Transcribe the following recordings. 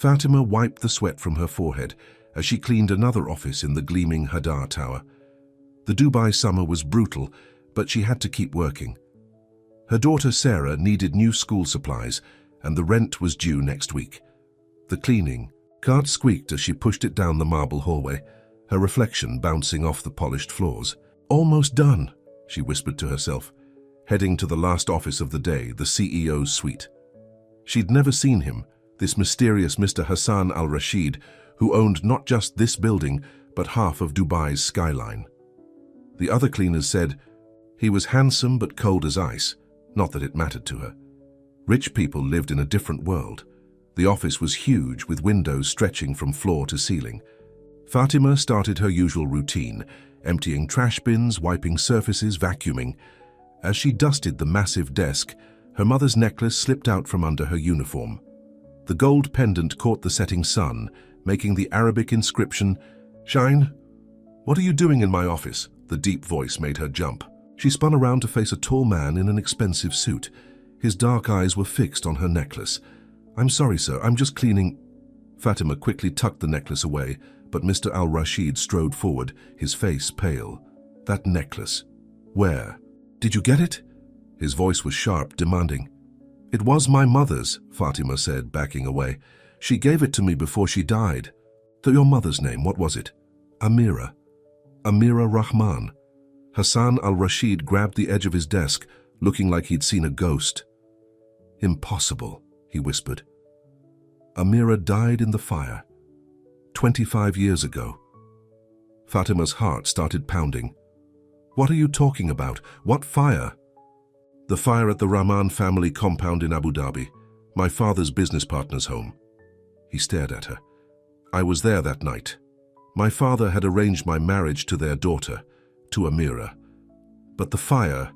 Fatima wiped the sweat from her forehead as she cleaned another office in the gleaming Hadar Tower. The Dubai summer was brutal, but she had to keep working. Her daughter Sarah needed new school supplies, and the rent was due next week. The cleaning cart squeaked as she pushed it down the marble hallway, her reflection bouncing off the polished floors. "Almost done," she whispered to herself, heading to the last office of the day, the CEO's suite. She'd never seen him, this mysterious Mr. Hassan al-Rashid, who owned not just this building, but half of Dubai's skyline. The other cleaners said he was handsome but cold as ice, not that it mattered to her. Rich people lived in a different world. The office was huge, with windows stretching from floor to ceiling. Fatima started her usual routine, emptying trash bins, wiping surfaces, vacuuming. As she dusted the massive desk, her mother's necklace slipped out from under her uniform. The gold pendant caught the setting sun, making the Arabic inscription, "Shine." "What are you doing in my office?" The deep voice made her jump. She spun around to face a tall man in an expensive suit. His dark eyes were fixed on her necklace. "I'm sorry, sir, I'm just cleaning." Fatima quickly tucked the necklace away, but Mr. al-Rashid strode forward, his face pale. "That necklace. Where? Did you get it?" His voice was sharp, demanding. "It was my mother's," Fatima said, backing away. "She gave it to me before she died." "Your mother's name, what was it?" "Amira. Amira Rahman." Hassan al-Rashid grabbed the edge of his desk, looking like he'd seen a ghost. "Impossible," he whispered. "Amira died in the fire 25 years ago." Fatima's heart started pounding. "What are you talking about? What fire?" "The fire at the Rahman family compound in Abu Dhabi, my father's business partner's home." He stared at her. "I was there that night. My father had arranged my marriage to their daughter, to Amira. But the fire..."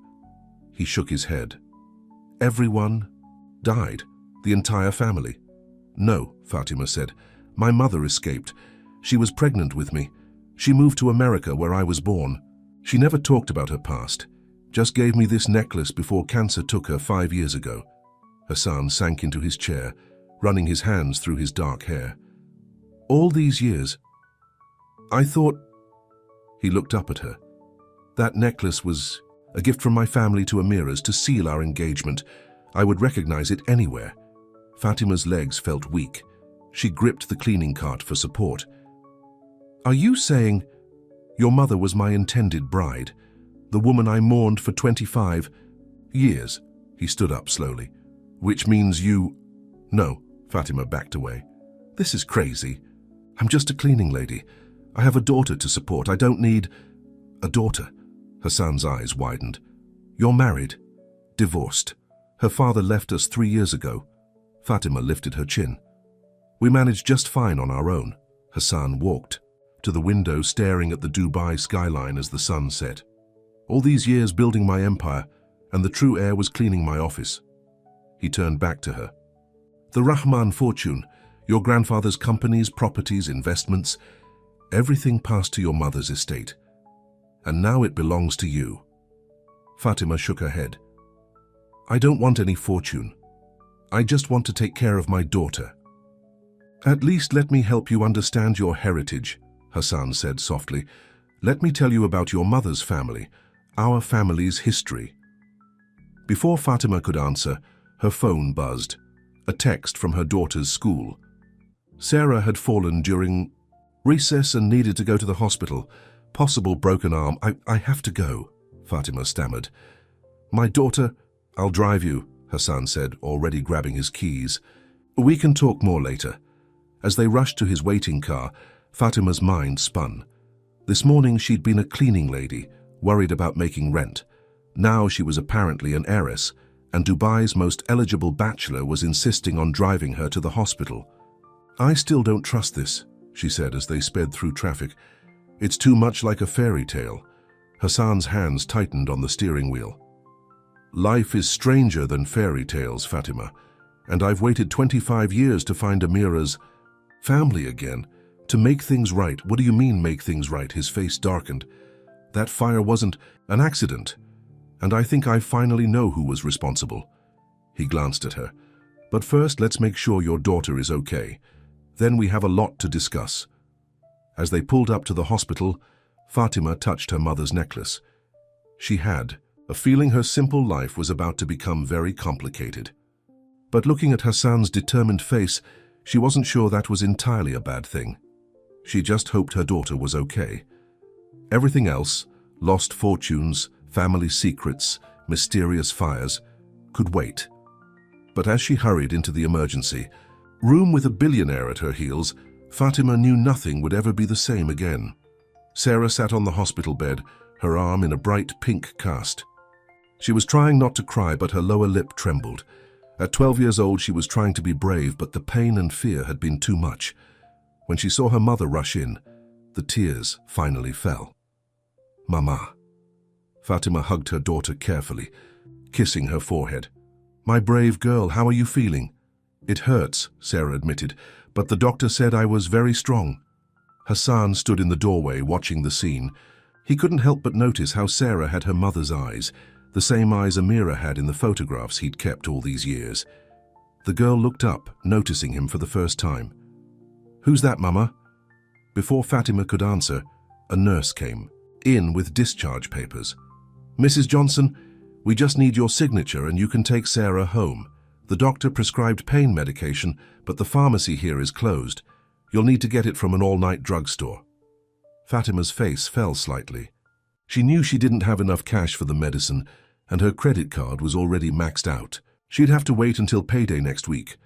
He shook his head. "Everyone died, the entire family." "No," Fatima said. "My mother escaped. She was pregnant with me. She moved to America, where I was born. She never talked about her past, just gave me this necklace before cancer took her 5 years ago." Hassan sank into his chair, running his hands through his dark hair. "All these years, I thought..." He looked up at her. "That necklace was a gift from my family to Amira's to seal our engagement. I would recognize it anywhere." Fatima's legs felt weak. She gripped the cleaning cart for support. "Are you saying your mother was my intended bride, the woman I mourned for 25 years?" He stood up slowly. "Which means you..." "No," Fatima backed away. "This is crazy. I'm just a cleaning lady. I have a daughter to support. I don't need..." "A daughter?" Hassan's eyes widened. "You're married, divorced. Her father left us 3 years ago." Fatima lifted her chin. "We managed just fine on our own." Hassan walked to the window, staring at the Dubai skyline as the sun set. "All these years building my empire, and the true heir was cleaning my office." He turned back to her. "The Rahman fortune, your grandfather's companies, properties, investments, everything passed to your mother's estate. And now it belongs to you." Fatima shook her head. "I don't want any fortune. I just want to take care of my daughter." "At least let me help you understand your heritage," Hassan said softly. "Let me tell you about your mother's family, our family's history." Before Fatima could answer, her phone buzzed. A text from her daughter's school. Sarah had fallen during recess and needed to go to the hospital. Possible broken arm. I have to go," Fatima stammered. "My daughter..." "I'll drive you," Hassan said, already grabbing his keys. "We can talk more later." As they rushed to his waiting car, Fatima's mind spun. This morning she'd been a cleaning lady, worried about making rent. Now she was apparently an heiress, and Dubai's most eligible bachelor was insisting on driving her to the hospital. "I still don't trust this," she said as they sped through traffic. "It's too much like a fairy tale." Hassan's hands tightened on the steering wheel. "Life is stranger than fairy tales, Fatima, and I've waited 25 years to find Amira's family again, to make things right." "What do you mean, make things right?" His face darkened. "That fire wasn't an accident, and I think I finally know who was responsible." He glanced at her. "But first, let's make sure your daughter is okay. Then we have a lot to discuss." As they pulled up to the hospital, Fatima touched her mother's necklace. She had a feeling her simple life was about to become very complicated. But looking at Hassan's determined face, she wasn't sure that was entirely a bad thing. She just hoped her daughter was okay. Everything else, lost fortunes, family secrets, mysterious fires, could wait. But as she hurried into the emergency room with a billionaire at her heels, Fatima knew nothing would ever be the same again. Sarah sat on the hospital bed, her arm in a bright pink cast. She was trying not to cry, but her lower lip trembled. At 12 years old, she was trying to be brave, but the pain and fear had been too much. When she saw her mother rush in, the tears finally fell. "Mama." Fatima hugged her daughter carefully, kissing her forehead. "My brave girl, how are you feeling?" "It hurts," Sarah admitted, "but the doctor said I was very strong." Hassan stood in the doorway watching the scene. He couldn't help but notice how Sarah had her mother's eyes, the same eyes Amira had in the photographs he'd kept all these years. The girl looked up, noticing him for the first time. "Who's that, Mama?" Before Fatima could answer, a nurse came in with discharge papers. "Mrs. Johnson, we just need your signature and you can take Sarah home. The doctor prescribed pain medication, but the pharmacy here is closed. You'll need to get it from an all-night drugstore." Fatima's face fell slightly. She knew she didn't have enough cash for the medicine, and her credit card was already maxed out. She'd have to wait until payday next week.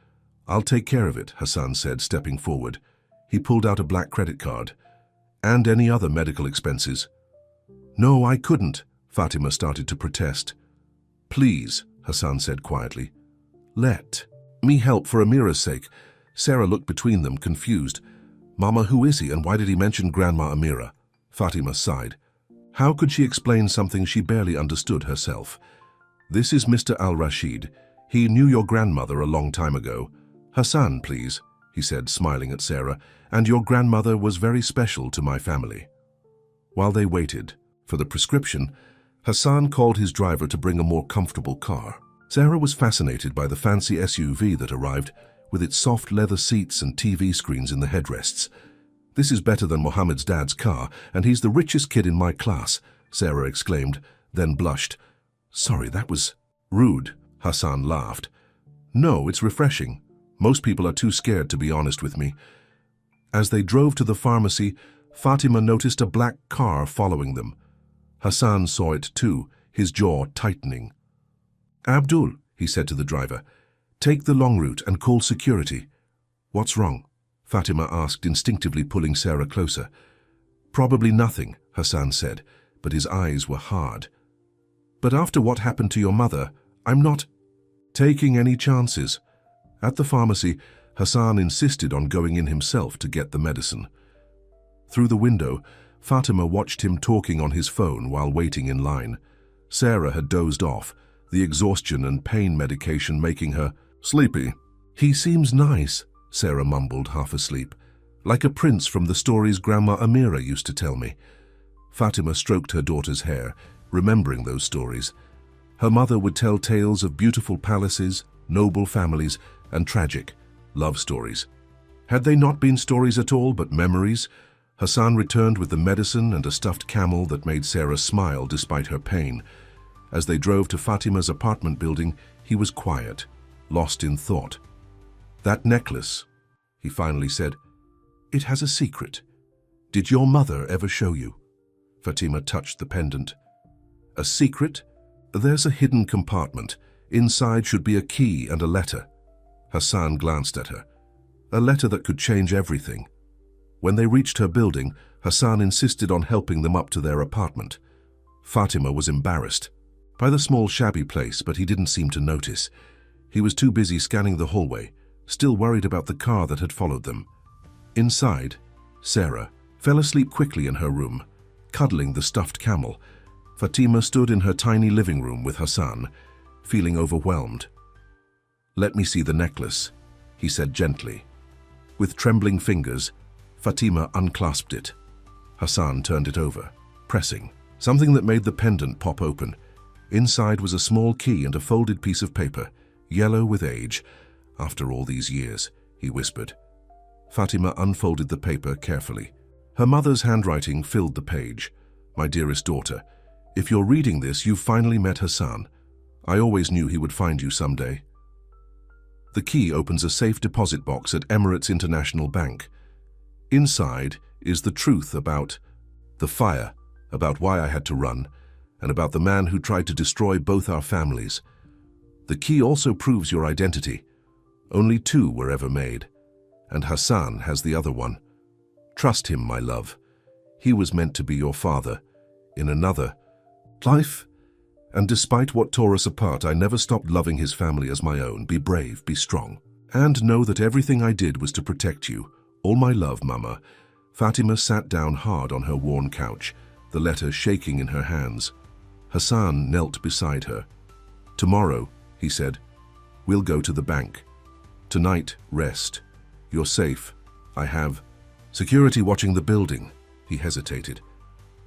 "I'll take care of it," Hassan said, stepping forward. He pulled out a black credit card. "And any other medical expenses?" "No, I couldn't," Fatima started to protest. "Please," Hassan said quietly. "Let me help for Amira's sake." Sarah looked between them, confused. "Mama, who is he and why did he mention Grandma Amira?" Fatima sighed. How could she explain something she barely understood herself? "This is Mr. Al-Rashid. He knew your grandmother a long time ago." "Hassan, please," he said, smiling at Sarah, "and your grandmother was very special to my family." While they waited for the prescription, Hassan called his driver to bring a more comfortable car. Sarah was fascinated by the fancy SUV that arrived, with its soft leather seats and TV screens in the headrests. "This is better than Mohammed's dad's car, and he's the richest kid in my class," Sarah exclaimed, then blushed. "Sorry, that was rude," Hassan laughed. "No, it's refreshing. Most people are too scared to be honest with me." As they drove to the pharmacy, Fatima noticed a black car following them. Hassan saw it too, his jaw tightening. "Abdul," he said to the driver, "take the long route and call security." "What's wrong?" Fatima asked, instinctively pulling Sarah closer. "Probably nothing," Hassan said, but his eyes were hard. "But after what happened to your mother, I'm not taking any chances." At the pharmacy, Hassan insisted on going in himself to get the medicine. Through the window, Fatima watched him talking on his phone while waiting in line. Sarah had dozed off, the exhaustion and pain medication making her sleepy. "He seems nice," Sarah mumbled, half asleep. "Like a prince from the stories Grandma Amira used to tell me." Fatima stroked her daughter's hair, remembering those stories. Her mother would tell tales of beautiful palaces, noble families, and tragic love stories. Had they not been stories at all, but memories? Hassan returned with the medicine and a stuffed camel that made Sarah smile despite her pain. As they drove to Fatima's apartment building, he was quiet, lost in thought. "That necklace," he finally said, "it has a secret. Did your mother ever show you?" Fatima touched the pendant. "A secret? There's a hidden compartment. Inside should be a key and a letter." Hassan glanced at her. A letter that could change everything. When they reached her building, Hassan insisted on helping them up to their apartment. Fatima was embarrassed by the small shabby place, but he didn't seem to notice. He was too busy scanning the hallway, still worried about the car that had followed them. Inside, Sarah fell asleep quickly in her room, cuddling the stuffed camel. Fatima stood in her tiny living room with Hassan, feeling overwhelmed. "Let me see the necklace," he said gently. With trembling fingers, Fatima unclasped it. Hassan turned it over, pressing, something that made the pendant pop open. Inside was a small key and a folded piece of paper, yellow with age. "After all these years," he whispered. Fatima unfolded the paper carefully. Her mother's handwriting filled the page. "My dearest daughter, if you're reading this, you've finally met Hassan. I always knew he would find you someday." The key opens a safe deposit box at Emirates International Bank. Inside is the truth about the fire, about why I had to run, and about the man who tried to destroy both our families. The key also proves your identity. Only 2 were ever made, and Hassan has the other one. Trust him, my love. He was meant to be your father in another life. And despite what tore us apart, I never stopped loving his family as my own. Be brave, be strong, and know that everything I did was to protect you. All my love, Mama." Fatima sat down hard on her worn couch, the letter shaking in her hands. Hassan knelt beside her. "Tomorrow," he said, "we'll go to the bank. Tonight, rest. You're safe. I have security watching the building." He hesitated.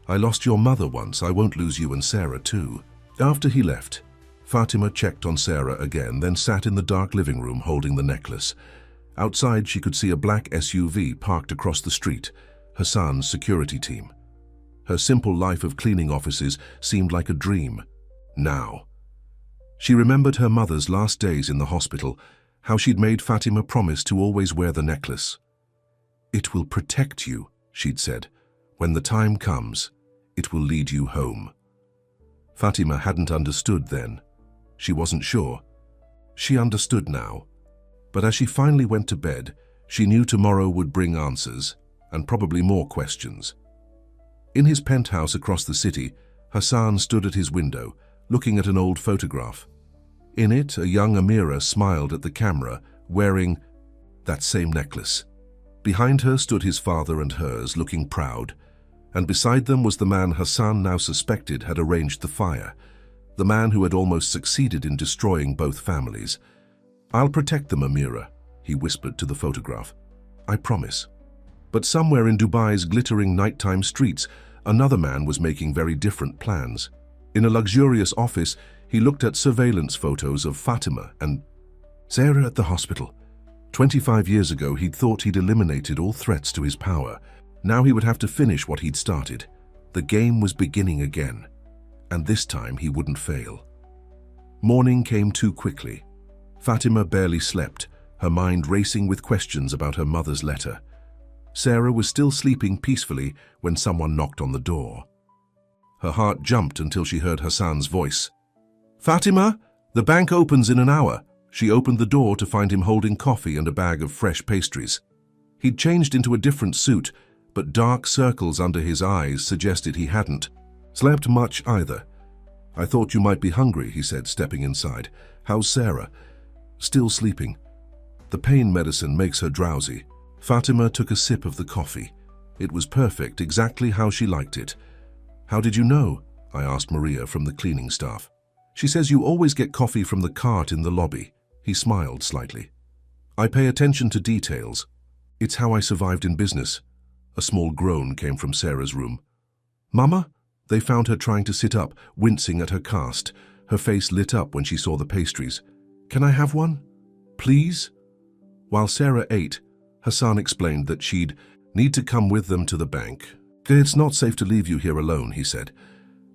"I lost your mother once. I won't lose you and Sarah too." After he left, Fatima checked on Sarah again, then sat in the dark living room holding the necklace. Outside, she could see a black SUV parked across the street, Hassan's security team. Her simple life of cleaning offices seemed like a dream. Now, she remembered her mother's last days in the hospital, how she'd made Fatima promise to always wear the necklace. "It will protect you," she'd said. "When the time comes, it will lead you home." Fatima hadn't understood then. She wasn't sure. She understood now. But as she finally went to bed, she knew tomorrow would bring answers, and probably more questions. In his penthouse across the city, Hassan stood at his window, looking at an old photograph. In it, a young Amira smiled at the camera, wearing that same necklace. Behind her stood his father and hers, looking proud, and beside them was the man Hassan now suspected had arranged the fire, the man who had almost succeeded in destroying both families. "I'll protect them, Amira," he whispered to the photograph. "I promise." But somewhere in Dubai's glittering nighttime streets, another man was making very different plans. In a luxurious office, he looked at surveillance photos of Fatima and Sarah at the hospital. 25 years ago, he'd thought he'd eliminated all threats to his power. Now he would have to finish what he'd started. The game was beginning again, and this time he wouldn't fail. Morning came too quickly. Fatima barely slept, her mind racing with questions about her mother's letter. Sarah was still sleeping peacefully when someone knocked on the door. Her heart jumped until she heard Hassan's voice. "Fatima, the bank opens in an hour." She opened the door to find him holding coffee and a bag of fresh pastries. He'd changed into a different suit, but dark circles under his eyes suggested he hadn't slept much either. "I thought you might be hungry," he said, stepping inside. "How's Sarah?" "Still sleeping. The pain medicine makes her drowsy." Fatima took a sip of the coffee. It was perfect, exactly how she liked it. "How did you know?" I asked Maria from the cleaning staff. "She says you always get coffee from the cart in the lobby." He smiled slightly. "I pay attention to details. It's how I survived in business." A small groan came from Sarah's room. "Mama?" They found her trying to sit up, wincing at her cast. Her face lit up when she saw the pastries. "Can I have one? Please?" While Sarah ate, Hassan explained that she'd need to come with them to the bank. "It's not safe to leave you here alone," he said.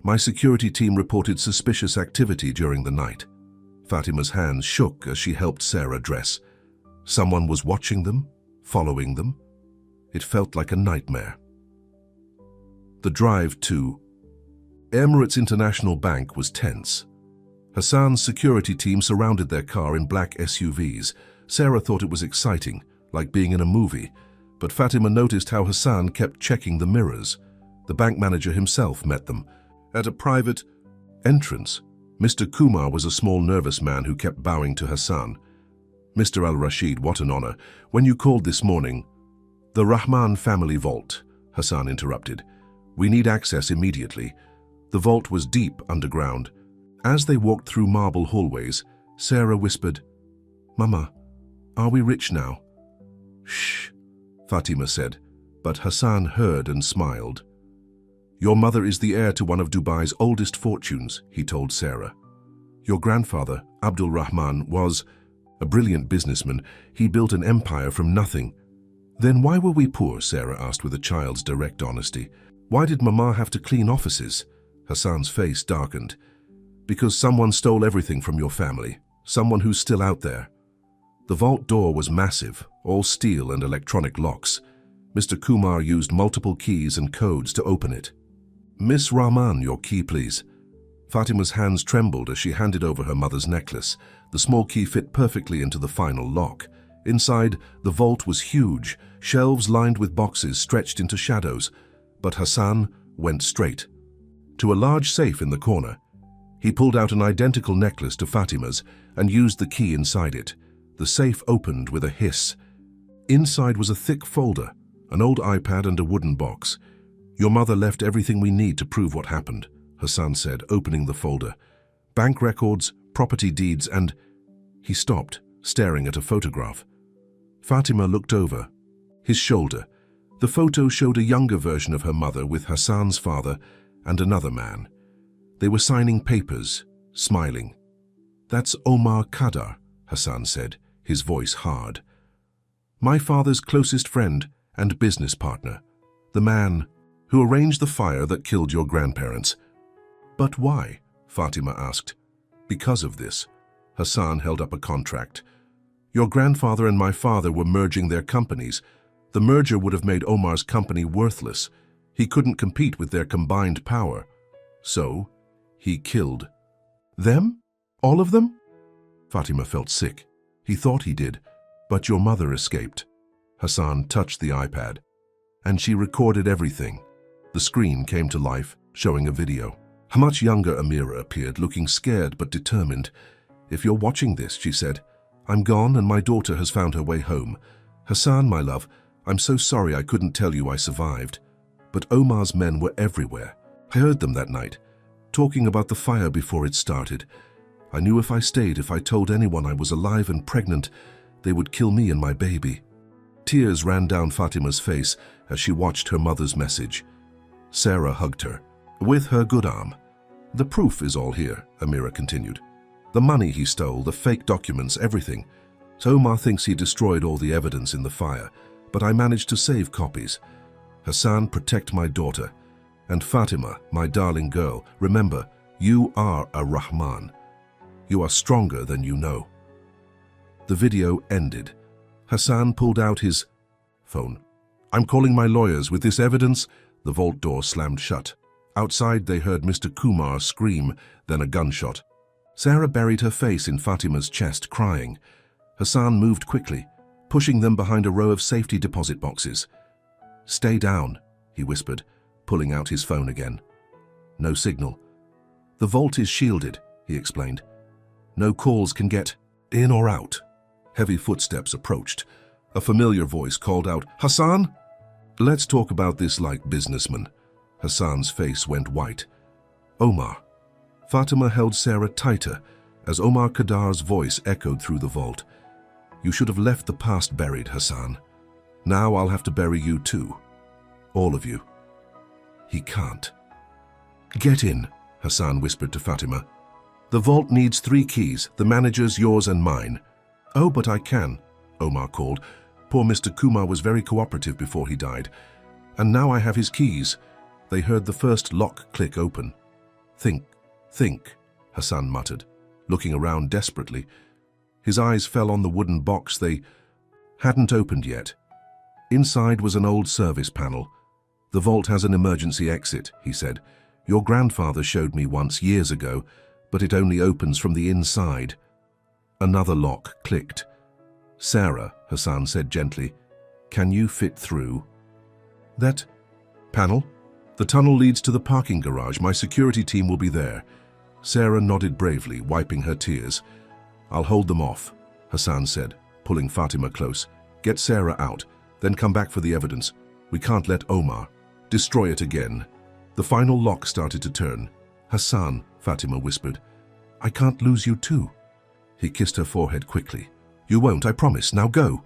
"My security team reported suspicious activity during the night." Fatima's hands shook as she helped Sarah dress. Someone was watching them, following them. It felt like a nightmare. The drive to Emirates International Bank was tense. Hassan's security team surrounded their car in black SUVs. Sarah thought it was exciting, like being in a movie, but Fatima noticed how Hassan kept checking the mirrors. The bank manager himself met them. At a private entrance, Mr. Kumar was a small, nervous man who kept bowing to Hassan. "Mr. Al-Rashid, what an honor. When you called this morning—" "The Rahman family vault," Hassan interrupted. "We need access immediately." The vault was deep underground. As they walked through marble hallways, Sarah whispered, "Mama, are we rich now?" "Shh," Fatima said, but Hassan heard and smiled. "Your mother is the heir to one of Dubai's oldest fortunes," he told Sarah. "Your grandfather, Abdul Rahman, was a brilliant businessman. He built an empire from nothing. Then why were we poor? Sarah asked with a child's direct honesty. Why did Mama have to clean offices? Hassan's face darkened. Because someone stole everything from your family. Someone who's still out there. The vault door was massive, all steel and electronic locks. Mr. Kumar used multiple keys and codes to open it. Miss Rahman, your key, please. Fatima's hands trembled as she handed over her mother's necklace. The small key fit perfectly into the final lock. Inside, the vault was huge, shelves lined with boxes stretched into shadows. But Hassan went straight to a large safe in the corner. He pulled out an identical necklace to Fatima's and used the key inside it. The safe opened with a hiss. Inside was a thick folder, an old iPad and a wooden box. Your mother left everything we need to prove what happened, Hassan said, opening the folder. Bank records, property deeds, and... He stopped, staring at a photograph. Fatima looked over his shoulder. The photo showed a younger version of her mother with Hassan's father and another man. They were signing papers, smiling. That's Omar Kadar, Hassan said, his voice hard. My father's closest friend and business partner. The man who arranged the fire that killed your grandparents. But why? Fatima asked. Because of this. Hassan held up a contract. Your grandfather and my father were merging their companies. The merger would have made Omar's company worthless. He couldn't compete with their combined power. So, he killed them? All of them? Fatima felt sick. He thought he did, but your mother escaped. Hassan touched the iPad, and she recorded everything. The screen came to life, showing a video. A much younger Amira appeared, looking scared but determined. If you're watching this, she said, I'm gone and my daughter has found her way home. Hassan, my love, I'm so sorry I couldn't tell you I survived. But Omar's men were everywhere. I heard them that night, talking about the fire before it started. I knew if I stayed, if I told anyone I was alive and pregnant, they would kill me and my baby. Tears ran down Fatima's face as she watched her mother's message. Sarah hugged her, with her good arm. The proof is all here, Amira continued. The money he stole, the fake documents, everything. So Omar thinks he destroyed all the evidence in the fire, but I managed to save copies. Hassan, protect my daughter. And Fatima, my darling girl, remember, you are a Rahman. You are stronger than you know. The video ended. Hassan pulled out his phone. I'm calling my lawyers. With this evidence, the vault door slammed shut. Outside, they heard Mr. Kumar scream, then a gunshot. Sarah buried her face in Fatima's chest, crying. Hassan moved quickly, pushing them behind a row of safety deposit boxes. Stay down, he whispered, pulling out his phone again. No signal. The vault is shielded, he explained. No calls can get in or out. Heavy footsteps approached. A familiar voice called out, Hassan? Let's talk about this like businessmen. Hassan's face went white. Omar. Fatima held Sarah tighter as Omar Kadar's voice echoed through the vault. You should have left the past buried, Hassan. Now I'll have to bury you too. All of you. He can't. Get in, Hassan whispered to Fatima. The vault needs 3 keys, the manager's, yours and mine. Oh, but I can, Omar called. Poor Mr. Kumar was very cooperative before he died. And now I have his keys. They heard the first lock click open. Think, Hassan muttered, looking around desperately. His eyes fell on the wooden box. They hadn't opened yet. Inside was an old service panel. The vault has an emergency exit, he said. Your grandfather showed me once years ago, but it only opens from the inside. Another lock clicked. Sarah, Hassan said gently, can you fit through? That panel? The tunnel leads to the parking garage. My security team will be there. Sarah nodded bravely, wiping her tears. I'll hold them off, Hassan said, pulling Fatima close. Get Sarah out, then come back for the evidence. We can't let Omar destroy it again. The final lock started to turn. Hassan, Fatima whispered, I can't lose you too. He kissed her forehead quickly. You won't, I promise. Now go.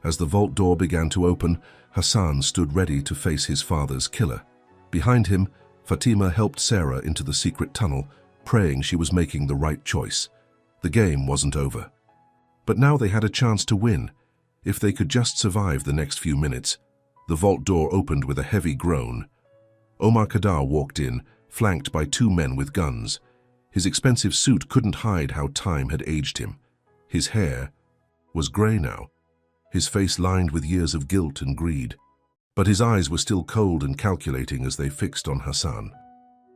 As the vault door began to open, Hassan stood ready to face his father's killer. Behind him, Fatima helped Sarah into the secret tunnel, praying she was making the right choice. The game wasn't over. But now they had a chance to win. If they could just survive the next few minutes. The vault door opened with a heavy groan. Omar Khadr walked in, flanked by two men with guns. His expensive suit couldn't hide how time had aged him. His hair was grey now, his face lined with years of guilt and greed. But his eyes were still cold and calculating as they fixed on Hassan.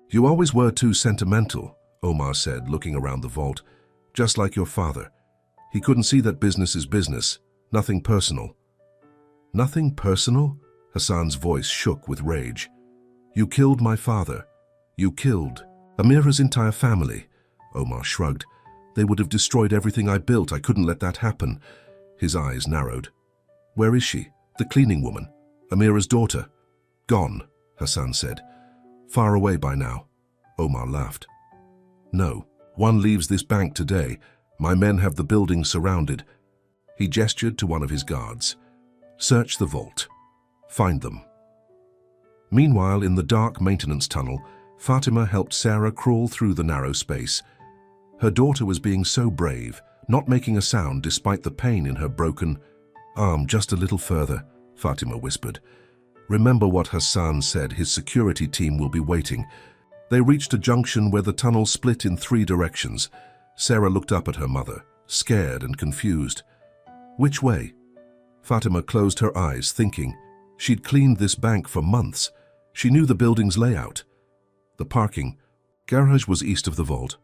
"You always were too sentimental," Omar said, looking around the vault. "Just like your father. He couldn't see that business is business, nothing personal." "Nothing personal?" Hassan's voice shook with rage. "You killed my father. You killed Amira's entire family." Omar shrugged. "They would have destroyed everything I built. I couldn't let that happen." His eyes narrowed. "Where is she? The cleaning woman? Amira's daughter?" "Gone," Hassan said. "Far away by now." Omar laughed. "No, one leaves this bank today. My men have the building surrounded." He gestured to one of his guards. "Search the vault. Find them." Meanwhile, in the dark maintenance tunnel, Fatima helped Sarah crawl through the narrow space. Her daughter was being so brave, not making a sound despite the pain in her broken arm. "Just a little further," Fatima whispered. "Remember what Hassan said, his security team will be waiting." They reached a junction where the tunnel split in 3 directions. Sarah looked up at her mother, scared and confused. "Which way?" Fatima closed her eyes, thinking. She'd cleaned this bank for months. She knew the building's layout. The parking garage was east of the vault.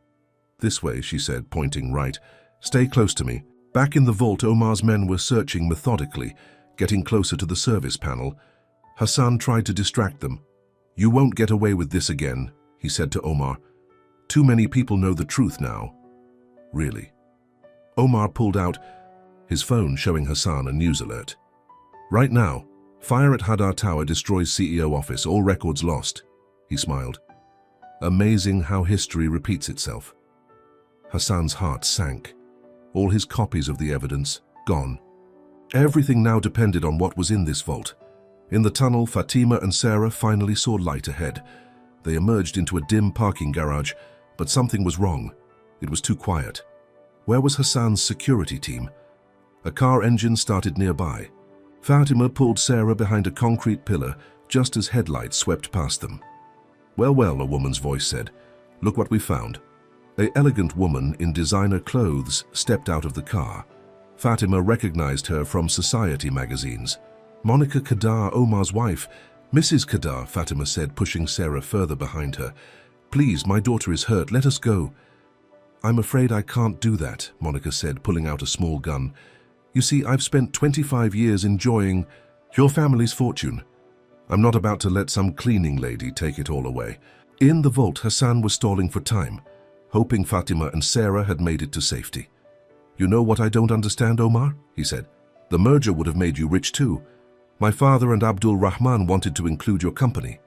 "This way," she said, pointing right. "Stay close to me." Back in the vault, Omar's men were searching methodically, getting closer to the service panel. Hassan tried to distract them. "You won't get away with this again," he said to Omar. "Too many people know the truth now." "Really?" Omar pulled out his phone, showing Hassan a news alert. "Right now, fire at Hadar Tower destroys CEO office, all records lost." He smiled. "Amazing how history repeats itself." Hassan's heart sank. All his copies of the evidence gone. Everything now depended on what was in this vault. In the tunnel, Fatima and Sarah finally saw light ahead. They emerged into a dim parking garage, but something was wrong. It was too quiet. Where was Hassan's security team? A car engine started nearby. Fatima pulled Sarah behind a concrete pillar just as headlights swept past them. "Well, well," a woman's voice said. "Look what we found." An elegant woman in designer clothes stepped out of the car. Fatima recognized her from society magazines. "Monica Khadr, Omar's wife." "Mrs. Khadr," Fatima said, pushing Sarah further behind her. "Please, my daughter is hurt. Let us go." "I'm afraid I can't do that," Monica said, pulling out a small gun. "You see, I've spent 25 years enjoying your family's fortune. I'm not about to let some cleaning lady take it all away." In the vault, Hassan was stalling for time, hoping Fatima and Sarah had made it to safety. "You know what I don't understand, Omar?" he said. "The merger would have made you rich too. My father and Abdul Rahman wanted to include your company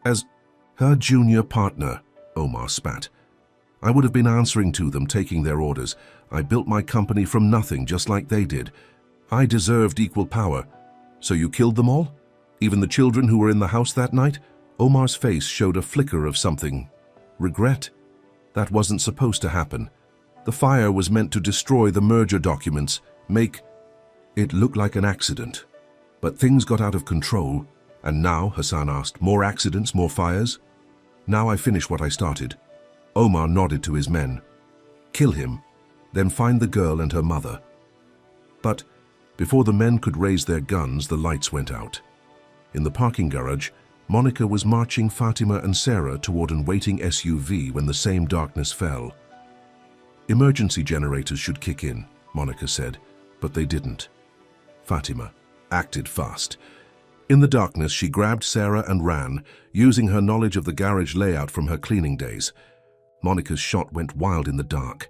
as her junior partner," Omar spat. "I would have been answering to them, taking their orders. I built my company from nothing, just like they did. I deserved equal power. So you killed them all? Even the children who were in the house that night?" Omar's face showed a flicker of something. Regret? That wasn't supposed to happen. The fire was meant to destroy the merger documents, make it look like an accident. But things got out of control, and now, Hassan asked, more accidents, more fires? "Now I finish what I started." Omar nodded to his men. "Kill him, then find the girl and her mother." But before the men could raise their guns, the lights went out. In the parking garage, Monica was marching Fatima and Sarah toward an waiting SUV when the same darkness fell. "Emergency generators should kick in," Monica said, but they didn't. Fatima acted fast. In the darkness, she grabbed Sarah and ran, using her knowledge of the garage layout from her cleaning days. Monica's shot went wild in the dark.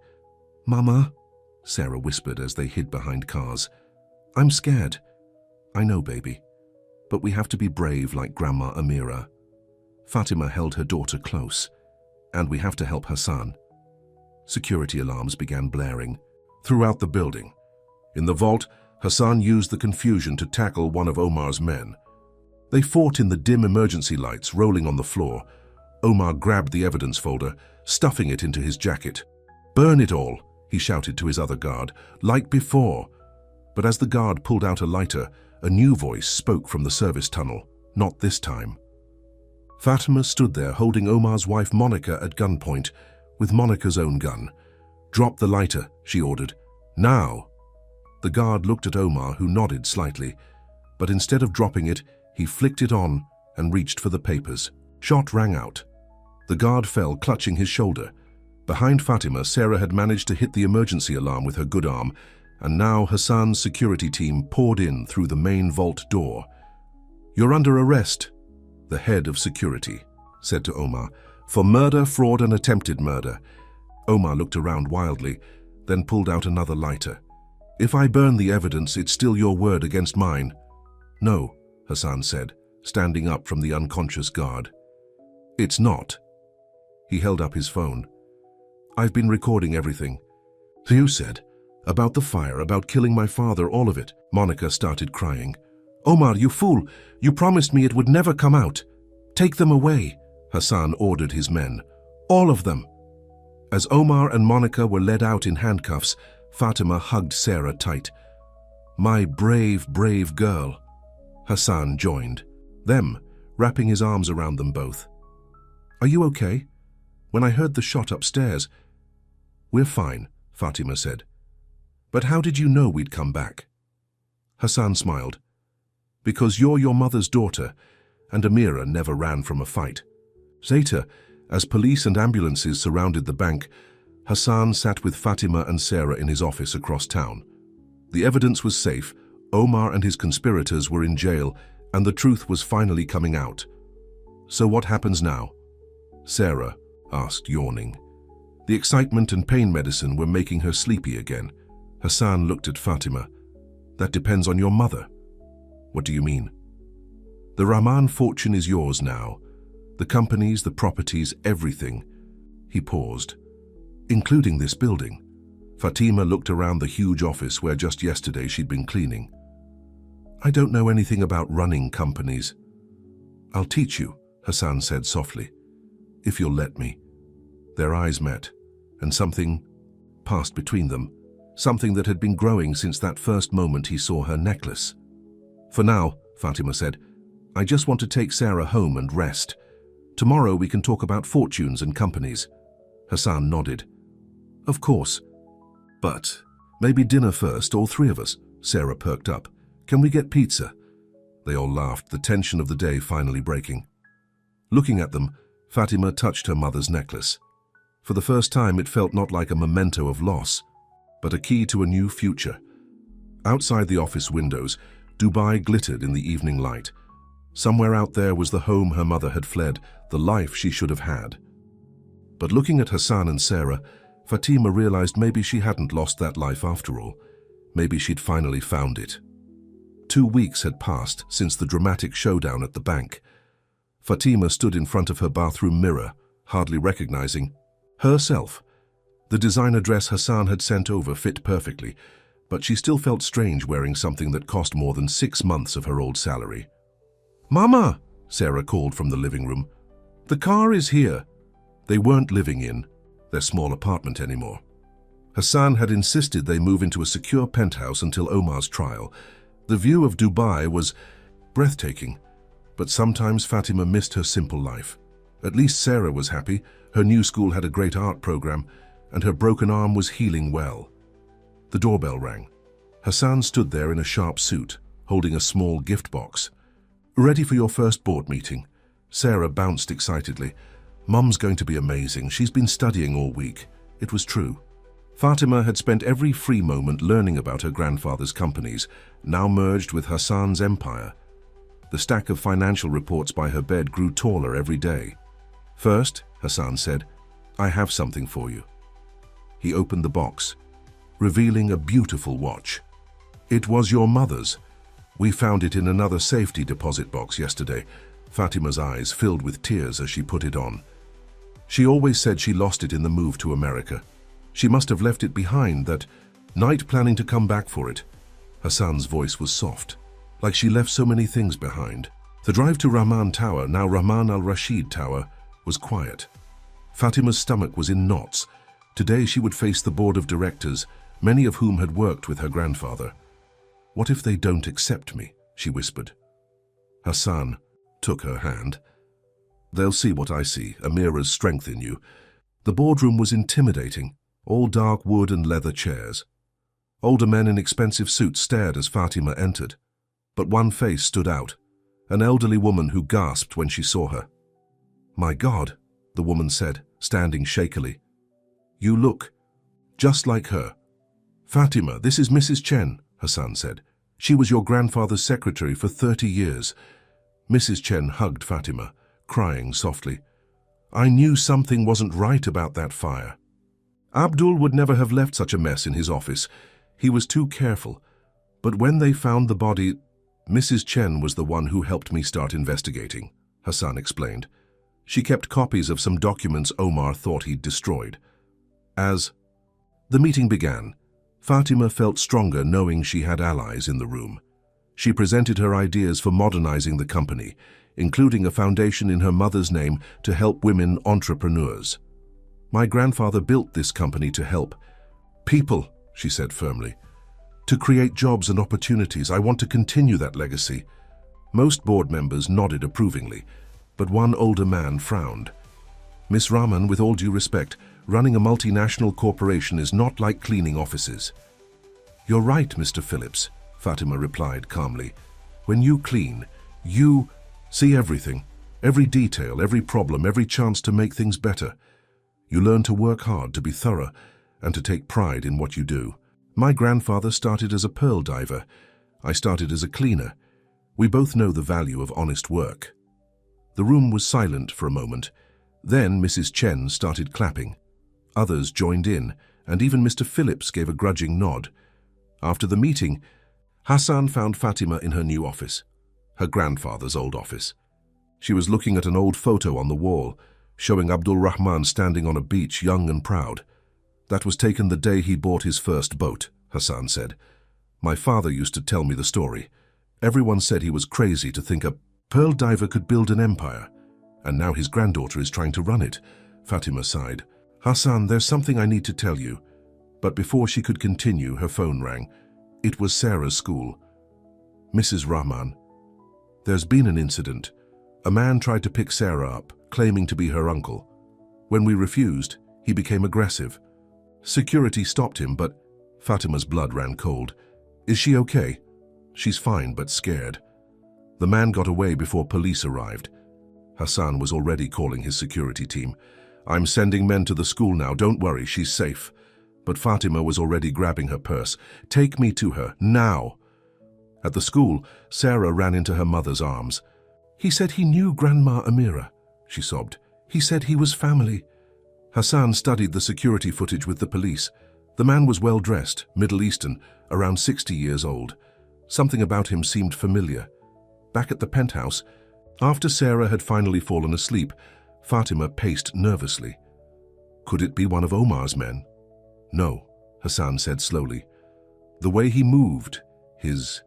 "Mama," Sarah whispered as they hid behind cars. "I'm scared." "I know, baby. But we have to be brave like Grandma Amira." Fatima held her daughter close. "And we have to help Hassan." Security alarms began blaring throughout the building. In the vault, Hassan used the confusion to tackle one of Omar's men. They fought in the dim emergency lights rolling on the floor. Omar grabbed the evidence folder, stuffing it into his jacket. "Burn it all," he shouted to his other guard, "like before." But as the guard pulled out a lighter, a new voice spoke from the service tunnel. Not this time. Fatima stood there holding Omar's wife Monica at gunpoint, with Monica's own gun. "Drop the lighter," she ordered. "Now!" The guard looked at Omar, who nodded slightly, but instead of dropping it, he flicked it on and reached for the papers. Shot rang out. The guard fell, clutching his shoulder. Behind Fatima, Sarah had managed to hit the emergency alarm with her good arm, and now Hassan's security team poured in through the main vault door. "You're under arrest," the head of security said to Omar, "for murder, fraud, and attempted murder." Omar looked around wildly, then pulled out another lighter. "If I burn the evidence, it's still your word against mine." "No," Hassan said, standing up from the unconscious guard. "It's not." He held up his phone. "I've been recording everything." "You said? About the fire, about killing my father, all of it." Monica started crying. "Omar, you fool! You promised me it would never come out. Take them away," Hassan ordered his men. "All of them." As Omar and Monica were led out in handcuffs, Fatima hugged Sarah tight. "My brave, brave girl." Hassan joined them, wrapping his arms around them both. "Are you okay? When I heard the shot upstairs—" "We're fine," Fatima said. "But how did you know we'd come back?" Hassan smiled. "Because you're your mother's daughter, and Amira never ran from a fight." Later, as police and ambulances surrounded the bank, Hassan sat with Fatima and Sarah in his office across town. The evidence was safe, Omar and his conspirators were in jail, and the truth was finally coming out. "So what happens now?" Sarah asked, yawning. The excitement and pain medicine were making her sleepy again. Hassan looked at Fatima. "That depends on your mother." "What do you mean?" "The Rahman fortune is yours now. The companies, the properties, everything." He paused. "Including this building." Fatima looked around the huge office where just yesterday she'd been cleaning. "I don't know anything about running companies." "I'll teach you," Hassan said softly. "If you'll let me." Their eyes met, and something passed between them, something that had been growing since that first moment he saw her necklace. "For now," Fatima said, "I just want to take Sarah home and rest. Tomorrow we can talk about fortunes and companies." Hassan nodded. "Of course. But maybe dinner first, all three of us." Sarah perked up. "Can we get pizza?" They all laughed, the tension of the day finally breaking. Looking at them, Fatima touched her mother's necklace. For the first time, it felt not like a memento of loss, but a key to a new future. Outside the office windows, Dubai glittered in the evening light. Somewhere out there was the home her mother had fled, the life she should have had. But looking at Hassan and Sarah, Fatima realized maybe she hadn't lost that life after all. Maybe she'd finally found it. 2 weeks had passed since the dramatic showdown at the bank. Fatima stood in front of her bathroom mirror, hardly recognizing herself. The designer dress Hassan had sent over fit perfectly, but she still felt strange wearing something that cost more than 6 months of her old salary. "Mama!" Sarah called from the living room. "The car is here." They weren't living in their small apartment anymore. Hassan had insisted they move into a secure penthouse until Omar's trial. The view of Dubai was breathtaking, but sometimes Fatima missed her simple life. At least Sarah was happy. Her new school had a great art program, and her broken arm was healing well. The doorbell rang. Hassan stood there in a sharp suit, holding a small gift box. "Ready for your first board meeting?" Sarah bounced excitedly. "Mum's going to be amazing. She's been studying all week." It was true. Fatima had spent every free moment learning about her grandfather's companies, now merged with Hassan's empire. The stack of financial reports by her bed grew taller every day. "First," Hassan said, "I have something for you." He opened the box, revealing a beautiful watch. "It was your mother's. We found it in another safety deposit box yesterday." Fatima's eyes filled with tears as she put it on. She always said she lost it in the move to America. She must have left it behind that night planning to come back for it. Hassan's voice was soft, like she left so many things behind. The drive to Rahman Tower, now Rahman Al Rashid Tower, was quiet. Fatima's stomach was in knots. Today she would face the board of directors, many of whom had worked with her grandfather. What if they don't accept me? She whispered. Hassan took her hand. They'll see what I see, Amira's strength in you. The boardroom was intimidating, all dark wood and leather chairs. Older men in expensive suits stared as Fatima entered. But one face stood out, an elderly woman who gasped when she saw her. My God, the woman said, standing shakily. You look just like her. Fatima, this is Mrs. Chen, Hassan said. She was your grandfather's secretary for 30 years. Mrs. Chen hugged Fatima, crying softly. I knew something wasn't right about that fire. Abdul would never have left such a mess in his office. He was too careful. But when they found the body, Mrs. Chen was the one who helped me start investigating, Hassan explained. She kept copies of some documents Omar thought he'd destroyed. As the meeting began, Fatima felt stronger knowing she had allies in the room. She presented her ideas for modernizing the company, including a foundation in her mother's name to help women entrepreneurs. My grandfather built this company to help people, she said firmly. To create jobs and opportunities, I want to continue that legacy. Most board members nodded approvingly, but one older man frowned. Miss Rahman, with all due respect, running a multinational corporation is not like cleaning offices. You're right, Mr. Phillips, Fatima replied calmly. When you clean, you see everything, every detail, every problem, every chance to make things better. You learn to work hard, to be thorough, and to take pride in what you do. My grandfather started as a pearl diver. I started as a cleaner. We both know the value of honest work. The room was silent for a moment. Then Mrs. Chen started clapping. Others joined in, and even Mr. Phillips gave a grudging nod. After the meeting, Hassan found Fatima in her new office, her grandfather's old office. She was looking at an old photo on the wall, showing Abdul Rahman standing on a beach, young and proud. That was taken the day he bought his first boat, Hassan said. My father used to tell me the story. Everyone said he was crazy to think a pearl diver could build an empire. And now his granddaughter is trying to run it, Fatima sighed. Hassan, there's something I need to tell you. But before she could continue, her phone rang. It was Sarah's school. Mrs. Rahman, there's been an incident. A man tried to pick Sarah up, claiming to be her uncle. When we refused, he became aggressive. Security stopped him, but Fatima's blood ran cold. Is she okay? She's fine, but scared. The man got away before police arrived. Hassan was already calling his security team. I'm sending men to the school now, don't worry, she's safe. But Fatima was already grabbing her purse. Take me to her, now. At the school, Sarah ran into her mother's arms. He said he knew Grandma Amira, she sobbed. He said he was family. Hassan studied the security footage with the police. The man was well-dressed, Middle Eastern, around 60 years old. Something about him seemed familiar. Back at the penthouse, after Sarah had finally fallen asleep, Fatima paced nervously. Could it be one of Omar's men? No, Hassan said slowly. The way he moved, his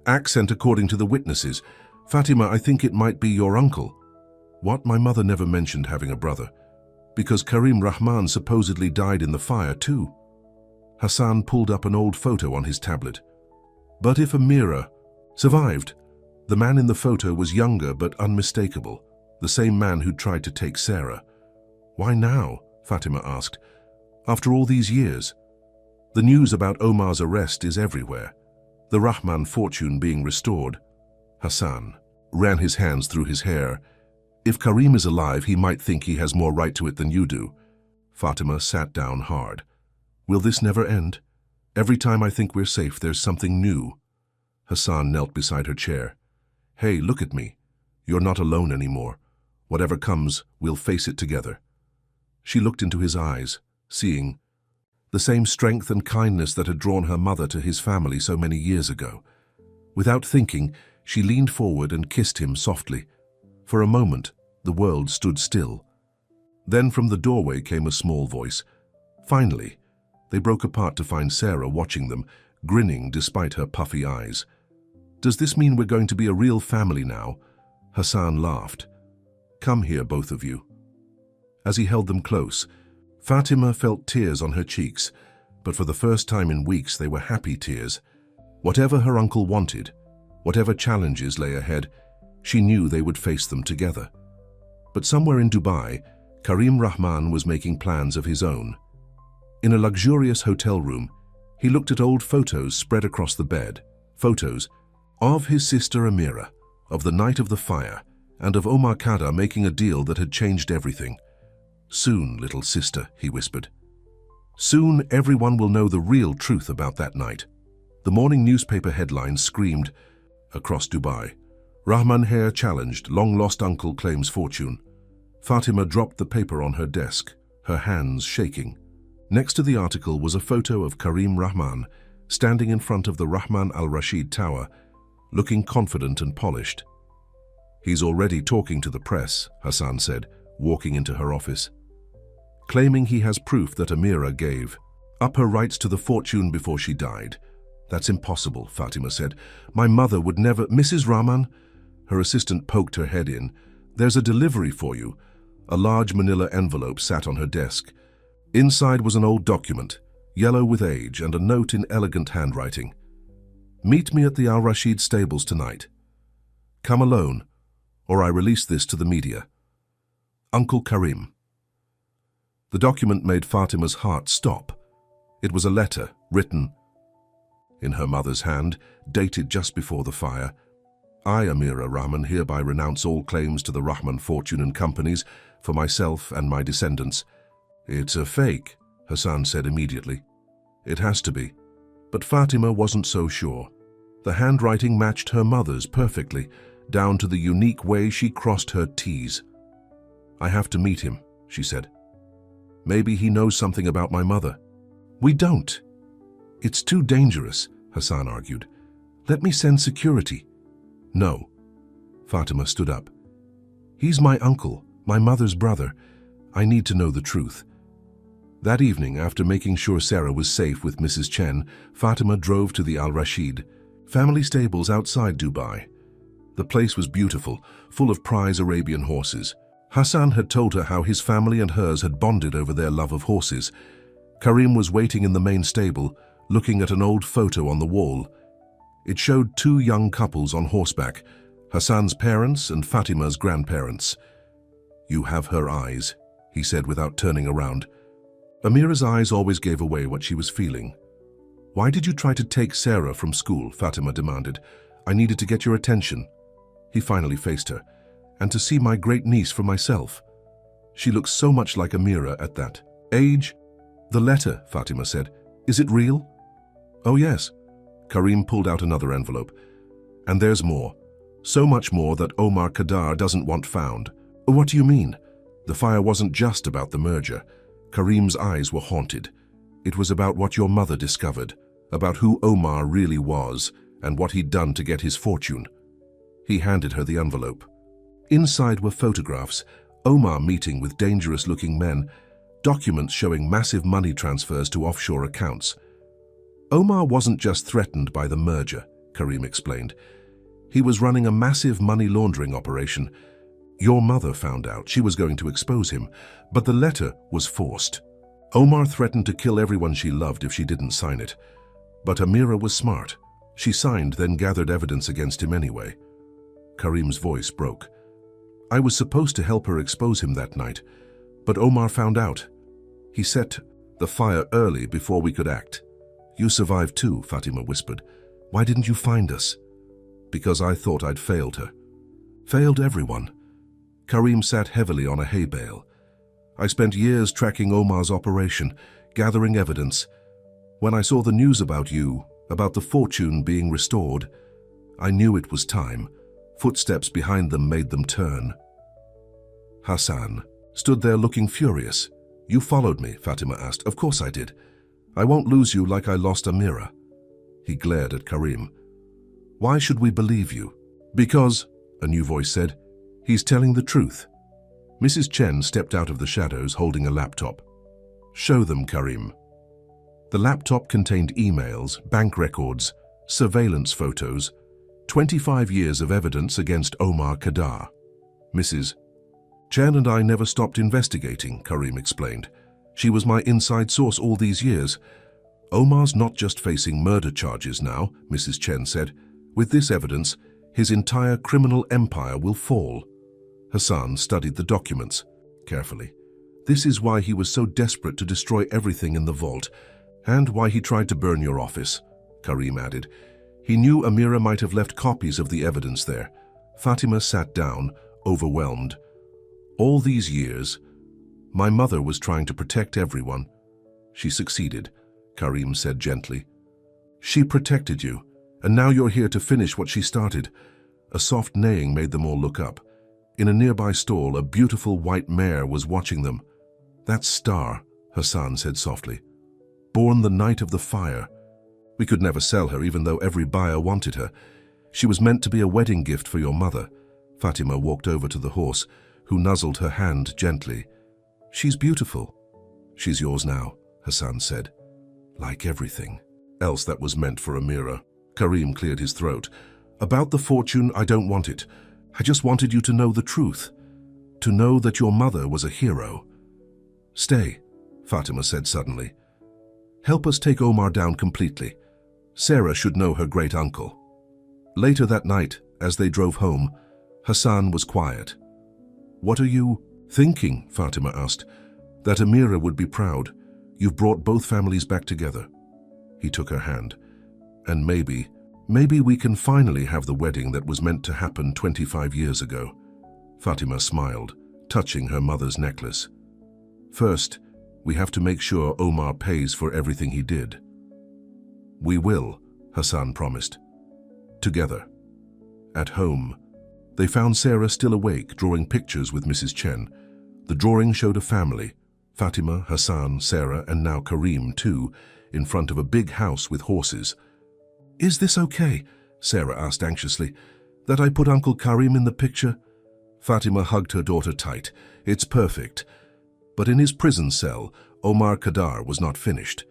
accent according to the witnesses. Fatima, I think it might be your uncle. What? My mother never mentioned having a brother. Because Karim Rahman supposedly died in the fire too. Hassan pulled up an old photo on his tablet. But if Amira survived, the man in the photo was younger but unmistakable, the same man who tried to take Sarah. Why now? Fatima asked. After all these years? The news about Omar's arrest is everywhere. The Rahman fortune being restored. Hassan ran his hands through his hair. If Karim is alive, he might think he has more right to it than you do. Fatima sat down hard. Will this never end? Every time I think we're safe, there's something new. Hassan knelt beside her chair. Hey, look at me. You're not alone anymore. Whatever comes, we'll face it together. She looked into his eyes, seeing the same strength and kindness that had drawn her mother to his family so many years ago. Without thinking, she leaned forward and kissed him softly. For a moment, the world stood still. Then from the doorway came a small voice. Finally, they broke apart to find Sarah watching them, grinning despite her puffy eyes. Does this mean we're going to be a real family now? Hassan laughed. Come here, both of you. As he held them close, Fatima felt tears on her cheeks, but for the first time in weeks they were happy tears. Whatever her uncle wanted, whatever challenges lay ahead, she knew they would face them together. But somewhere in Dubai, Karim Rahman was making plans of his own. In a luxurious hotel room, he looked at old photos spread across the bed, photos of his sister Amira, of the night of the fire, and of Omar Khadr making a deal that had changed everything. "Soon, little sister," he whispered. "Soon everyone will know the real truth about that night." The morning newspaper headlines screamed across Dubai, "Rahman Hair challenged, long-lost uncle claims fortune." Fatima dropped the paper on her desk, her hands shaking. Next to the article was a photo of Karim Rahman standing in front of the Rahman Al Rashid Tower, looking confident and polished. "He's already talking to the press," Hassan said, walking into her office. "Claiming he has proof that Amira gave up her rights to the fortune before she died." "That's impossible," Fatima said. "My mother would never—" "Mrs. Rahman?" Her assistant poked her head in. "There's a delivery for you." A large manila envelope sat on her desk. Inside was an old document, yellow with age, and a note in elegant handwriting. "Meet me at the Al Rashid stables tonight. Come alone, or I release this to the media. Uncle Karim." The document made Fatima's heart stop. It was a letter, written in her mother's hand, dated just before the fire. "I, Amira Rahman, hereby renounce all claims to the Rahman fortune and companies for myself and my descendants." "It's a fake," Hassan said immediately. "It has to be." But Fatima wasn't so sure. The handwriting matched her mother's perfectly, down to the unique way she crossed her T's. "I have to meet him," she said. "Maybe he knows something about my mother." "We don't." "It's too dangerous," Hassan argued. "Let me send security." "No." Fatima stood up. "He's my uncle, my mother's brother. I need to know the truth." That evening, after making sure Sarah was safe with Mrs. Chen, Fatima drove to the Al Rashid family stables outside Dubai. The place was beautiful, full of prize Arabian horses. Hassan had told her how his family and hers had bonded over their love of horses. Karim was waiting in the main stable, looking at an old photo on the wall. It showed two young couples on horseback, Hassan's parents and Fatima's grandparents. "You have her eyes," he said without turning around. Amira's eyes always gave away what she was feeling. "Why did you try to take Sarah from school?" Fatima demanded. "I needed to get your attention." He finally faced her. "And to see my great niece for myself." She looked so much like Amira at that age. "The letter," Fatima said. "Is it real?" "Oh yes." Karim pulled out another envelope. "And there's more. So much more that Omar Khadr doesn't want found." "What do you mean?" "The fire wasn't just about the merger." Karim's eyes were haunted. "It was about what your mother discovered, about who Omar really was and what he'd done to get his fortune." He handed her the envelope. Inside were photographs, Omar meeting with dangerous-looking men, documents showing massive money transfers to offshore accounts. Omar wasn't just threatened by the merger, Karim explained. He was running a massive money laundering operation. Your mother found out. She was going to expose him, but the letter was forced. Omar threatened to kill everyone she loved if she didn't sign it. But Amira was smart. She signed, then gathered evidence against him anyway. Karim's voice broke. "I was supposed to help her expose him that night, but Omar found out. He set the fire early before we could act." "You survived too," Fatima whispered. "Why didn't you find us?" "Because I thought I'd failed her." "Failed everyone." Karim sat heavily on a hay bale. "I spent years tracking Omar's operation, gathering evidence. When I saw the news about you, about the fortune being restored, I knew it was time. Footsteps behind them made them turn." Hassan stood there looking furious. "You followed me?" Fatima asked. "Of course I did. I won't lose you like I lost Amira." He glared at Karim. "Why should we believe you?" "Because," a new voice said, "he's telling the truth." Mrs. Chen stepped out of the shadows holding a laptop. "Show them, Karim." The laptop contained emails, bank records, surveillance photos, 25 years of evidence against Omar Khadr. "Mrs. Chen and I never stopped investigating," Karim explained. "She was my inside source all these years. Omar's not just facing murder charges now, Mrs. Chen said. With this evidence, his entire criminal empire will fall. Hassan studied the documents carefully. This is why he was so desperate to destroy everything in the vault, and why he tried to burn your office, Karim added. He knew Amira might have left copies of the evidence there. Fatima sat down, overwhelmed. All these years, my mother was trying to protect everyone. She succeeded, Karim said gently. She protected you, and now you're here to finish what she started. A soft neighing made them all look up. In a nearby stall, a beautiful white mare was watching them. That's Star, Hassan said softly. Born the night of the fire. We could never sell her, even though every buyer wanted her. She was meant to be a wedding gift for your mother. Fatima walked over to the horse, who nuzzled her hand gently. She's beautiful. She's yours now, Hassan said. Like everything else that was meant for Amira. Karim cleared his throat. About the fortune, I don't want it. I just wanted you to know the truth. To know that your mother was a hero. Stay, Fatima said suddenly. Help us take Omar down completely. Sarah should know her great-uncle. Later that night, as they drove home, Hassan was quiet. What are you thinking? Fatima asked. That Amira would be proud. You've brought both families back together. He took her hand. And maybe we can finally have the wedding that was meant to happen 25 years ago. Fatima smiled, touching her mother's necklace. First, we have to make sure Omar pays for everything he did. We will, Hassan promised. Together. At home, they found Sarah still awake, drawing pictures with Mrs. Chen. The drawing showed a family, Fatima, Hassan, Sarah, and now Karim too, in front of a big house with horses. Is this okay? Sarah asked anxiously. That I put Uncle Karim in the picture? Fatima hugged her daughter tight. It's perfect. But in his prison cell, Omar Kadar was not finished.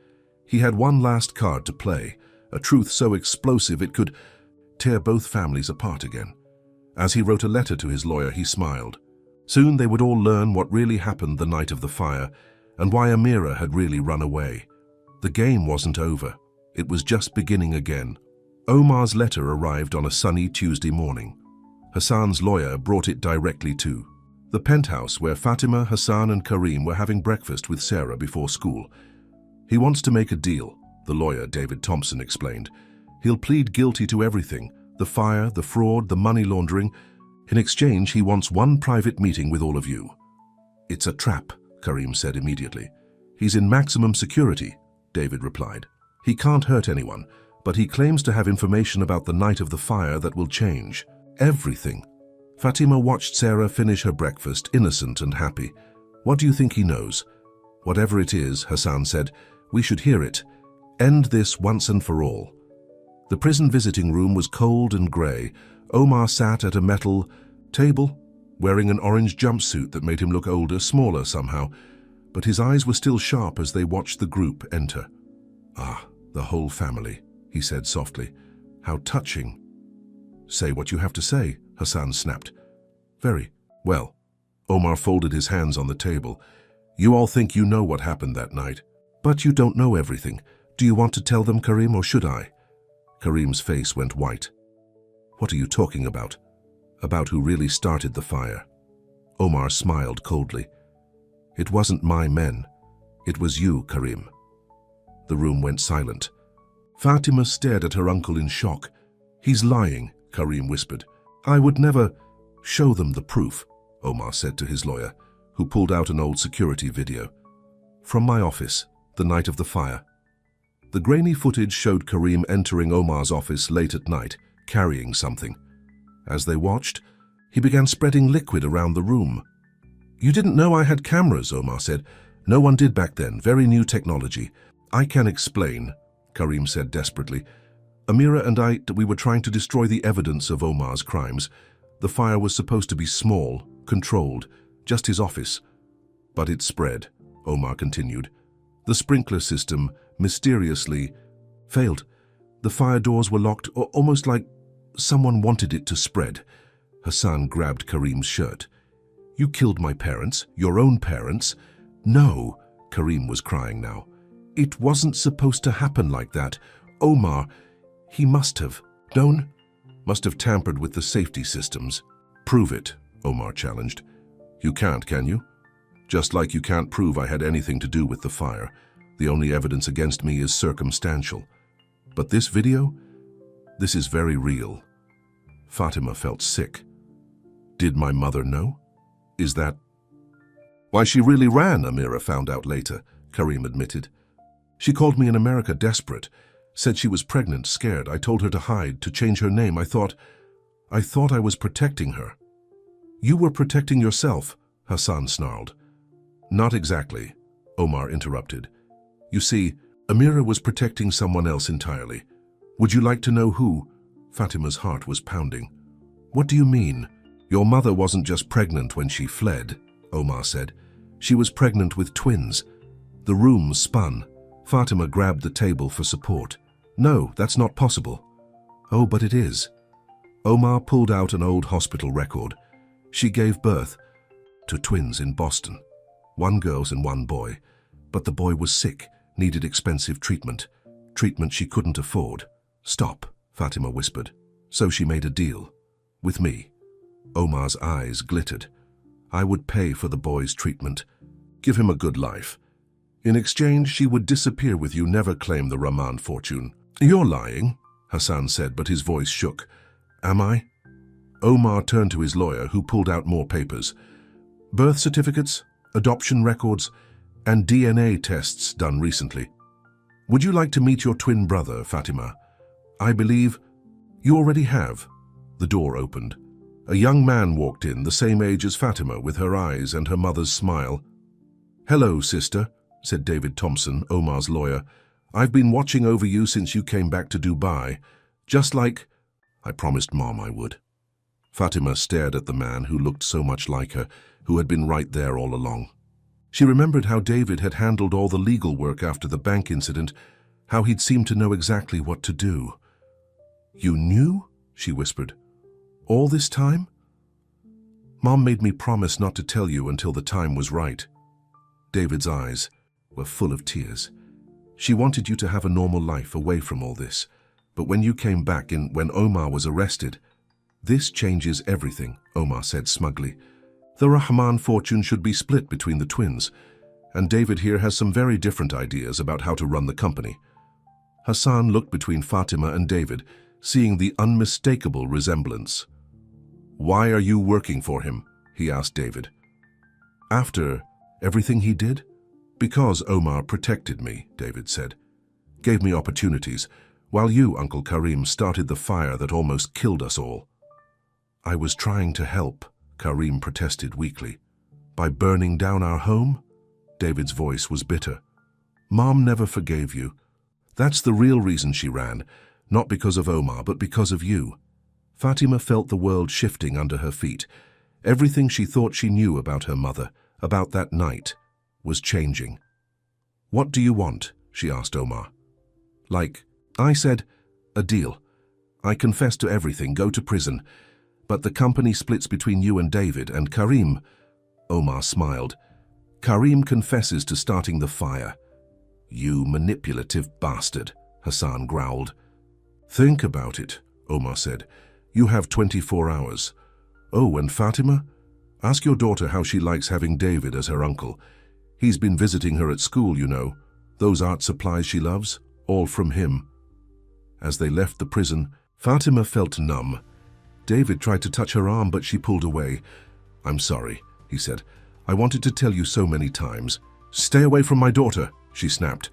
He had one last card to play, a truth so explosive it could tear both families apart again. As he wrote a letter to his lawyer, he smiled. Soon they would all learn what really happened the night of the fire and why Amira had really run away. The game wasn't over. It was just beginning again. Omar's letter arrived on a sunny Tuesday morning. Hassan's lawyer brought it directly to the penthouse where Fatima, Hassan, and Karim were having breakfast with Sarah before school. He wants to make a deal, the lawyer, David Thompson, explained. He'll plead guilty to everything, the fire, the fraud, the money laundering. In exchange, he wants one private meeting with all of you. It's a trap, Karim said immediately. He's in maximum security, David replied. He can't hurt anyone, but he claims to have information about the night of the fire that will change everything. Fatima watched Sarah finish her breakfast, innocent and happy. What do you think he knows? Whatever it is, Hassan said, we should hear it. End this once and for all. The prison visiting room was cold and grey. Omar sat at a metal table, wearing an orange jumpsuit that made him look older, smaller somehow, but his eyes were still sharp as they watched the group enter. Ah, the whole family, he said softly. How touching. Say what you have to say, Hassan snapped. Very well. Omar folded his hands on the table. You all think you know what happened that night, but you don't know everything. Do you want to tell them, Karim, or should I? Karim's face went white. What are you talking about? About who really started the fire? Omar smiled coldly. It wasn't my men. It was you, Karim. The room went silent. Fatima stared at her uncle in shock. He's lying, Karim whispered. I would never show them the proof, Omar said to his lawyer, who pulled out an old security video. From my office, the night of the fire. The grainy footage showed Karim entering Omar's office late at night, carrying something. As they watched, he began spreading liquid around the room. You didn't know I had cameras, Omar said. No one did back then, very new technology. I can explain, Karim said desperately. Amira and we were trying to destroy the evidence of Omar's crimes. The fire was supposed to be small, controlled, just his office. But it spread, Omar continued. The sprinkler system mysteriously failed. The fire doors were locked, almost like someone wanted it to spread. Hassan grabbed Karim's shirt. You killed my parents, your own parents. No, Karim was crying now. It wasn't supposed to happen like that. Omar, he must have tampered with the safety systems. Prove it, Omar challenged. You can't, can you? Just like you can't prove I had anything to do with the fire. The only evidence against me is circumstantial. But this video? This is very real. Fatima felt sick. Did my mother know? Is that why she really ran? Amira found out later, Karim admitted. She called me in America desperate, said she was pregnant, scared. I told her to hide, to change her name. I thought I was protecting her. You were protecting yourself, Hassan snarled. Not exactly, Omar interrupted. You see, Amira was protecting someone else entirely. Would you like to know who? Fatima's heart was pounding. What do you mean? Your mother wasn't just pregnant when she fled, Omar said. She was pregnant with twins. The room spun. Fatima grabbed the table for support. No, that's not possible. Oh, but it is. Omar pulled out an old hospital record. She gave birth to twins in Boston. 1 girl and 1 boy. But the boy was sick, needed expensive treatment. Treatment she couldn't afford. Stop, Fatima whispered. So she made a deal. With me. Omar's eyes glittered. I would pay for the boy's treatment. Give him a good life. In exchange, she would disappear with you, never claim the Rahman fortune. You're lying, Hassan said, but his voice shook. Am I? Omar turned to his lawyer, who pulled out more papers. Birth certificates, adoption records, and DNA tests done recently. Would you like to meet your twin brother, Fatima? I believe you already have. The door opened. A young man walked in, the same age as Fatima, with her eyes and her mother's smile. Hello, sister, said David Thompson, Omar's lawyer. I've been watching over you since you came back to Dubai, just like I promised Mom I would. Fatima stared at the man who looked so much like her, who had been right there all along. She remembered how David had handled all the legal work after the bank incident, how he'd seemed to know exactly what to do. You knew? She whispered. All this time? Mom made me promise not to tell you until the time was right. David's eyes were full of tears. She wanted you to have a normal life away from all this. But when you came back when Omar was arrested, this changes everything, Omar said smugly. The Rahman fortune should be split between the twins, and David here has some very different ideas about how to run the company. Hassan looked between Fatima and David, seeing the unmistakable resemblance. Why are you working for him? He asked David. After everything he did? Because Omar protected me, David said. Gave me opportunities, while you, Uncle Karim, started the fire that almost killed us all. I was trying to help, Karim protested weakly. By burning down our home? David's voice was bitter. Mom never forgave you. That's the real reason she ran, not because of Omar, but because of you. Fatima felt the world shifting under her feet. Everything she thought she knew about her mother, about that night, was changing. What do you want? She asked Omar. I said, a deal. I confess to everything, go to prison. But the company splits between you and David and Karim. Omar smiled. Karim confesses to starting the fire. You manipulative bastard, Hassan growled. Think about it, Omar said. You have 24 hours. Oh, and Fatima? Ask your daughter how she likes having David as her uncle. He's been visiting her at school, you know. Those art supplies she loves, all from him. As they left the prison, Fatima felt numb. David tried to touch her arm, but she pulled away. I'm sorry, he said. I wanted to tell you so many times. Stay away from my daughter, she snapped.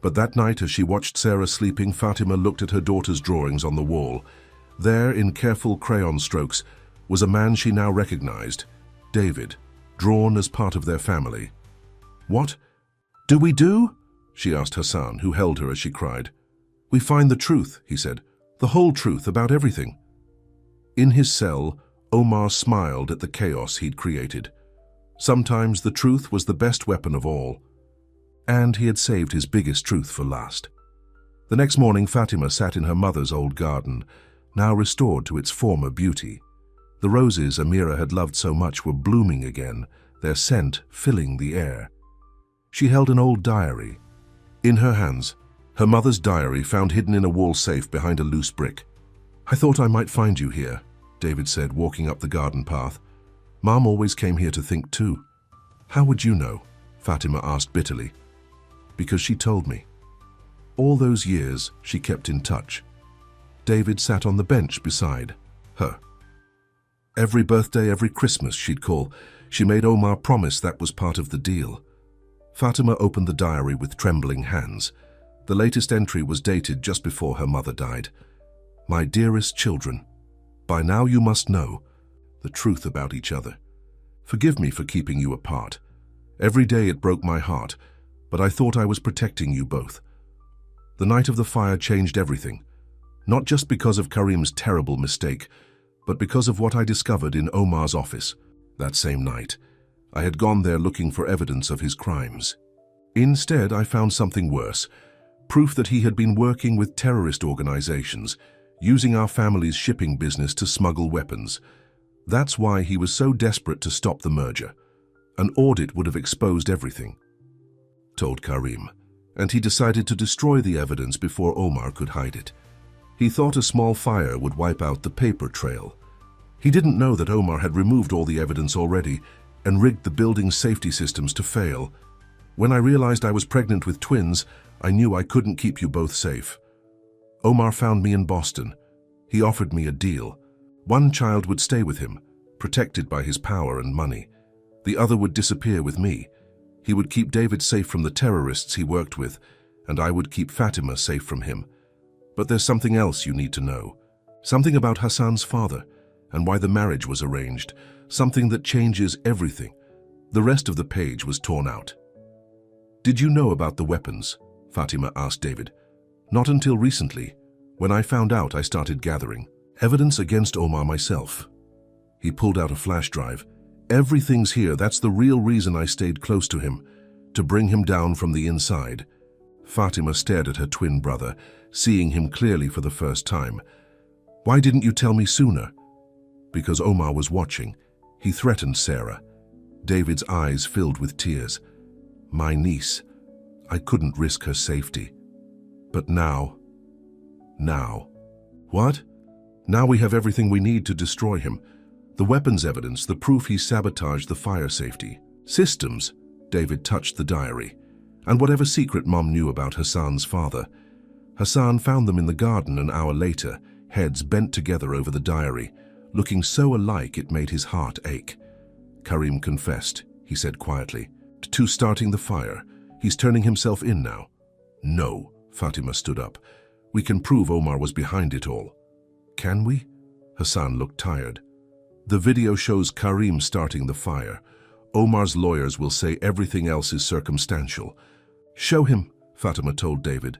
But that night, as she watched Sarah sleeping, Fatima looked at her daughter's drawings on the wall. There, in careful crayon strokes, was a man she now recognized, David, drawn as part of their family. What do we do? She asked Hassan, who held her as she cried. We find the truth, he said, the whole truth about everything. In his cell, Omar smiled at the chaos he'd created. Sometimes the truth was the best weapon of all. And he had saved his biggest truth for last. The next morning, Fatima sat in her mother's old garden, now restored to its former beauty. The roses Amira had loved so much were blooming again, their scent filling the air. She held an old diary. In her hands, her mother's diary found hidden in a wall safe behind a loose brick. "I thought I might find you here," David said, walking up the garden path. "Mom always came here to think too." "How would you know?" Fatima asked bitterly. "Because she told me." All those years, she kept in touch. David sat on the bench beside her. Every birthday, every Christmas, she'd call. She made Omar promise that was part of the deal. Fatima opened the diary with trembling hands. The latest entry was dated just before her mother died. "My dearest children, by now you must know the truth about each other. Forgive me for keeping you apart. Every day it broke my heart, but I thought I was protecting you both. The night of the fire changed everything, not just because of Karim's terrible mistake, but because of what I discovered in Omar's office. That same night, I had gone there looking for evidence of his crimes. Instead, I found something worse, proof that he had been working with terrorist organizations, using our family's shipping business to smuggle weapons. That's why he was so desperate to stop the merger. An audit would have exposed everything," told Karim, and he decided to destroy the evidence before Omar could hide it. He thought a small fire would wipe out the paper trail. He didn't know that Omar had removed all the evidence already and rigged the building's safety systems to fail. "When I realized I was pregnant with twins, I knew I couldn't keep you both safe. Omar found me in Boston. He offered me a deal. One child would stay with him, protected by his power and money. The other would disappear with me. He would keep David safe from the terrorists he worked with, and I would keep Fatima safe from him. But there's something else you need to know. Something about Hassan's father, and why the marriage was arranged. Something that changes everything." The rest of the page was torn out. "Did you know about the weapons?" Fatima asked David. "Not until recently. When I found out, I started gathering evidence against Omar myself." He pulled out a flash drive. "Everything's here. That's the real reason I stayed close to him, to bring him down from the inside." Fatima stared at her twin brother, seeing him clearly for the first time. "Why didn't you tell me sooner?" "Because Omar was watching. He threatened Sarah." David's eyes filled with tears. "My niece. I couldn't risk her safety. But now..." "What?" "Now we have everything we need to destroy him. The weapons evidence, the proof he sabotaged the fire safety systems." David touched the diary. "And whatever secret Mom knew about Hassan's father. Hassan found them in the garden an hour later, heads bent together over the diary, looking so alike it made his heart ache." Karim confessed, he said quietly, "to starting the fire. He's turning himself in now." "No," Fatima stood up. "We can prove Omar was behind it all." "Can we?" Hassan looked tired. "The video shows Karim starting the fire. Omar's lawyers will say everything else is circumstantial." "Show him," Fatima told David.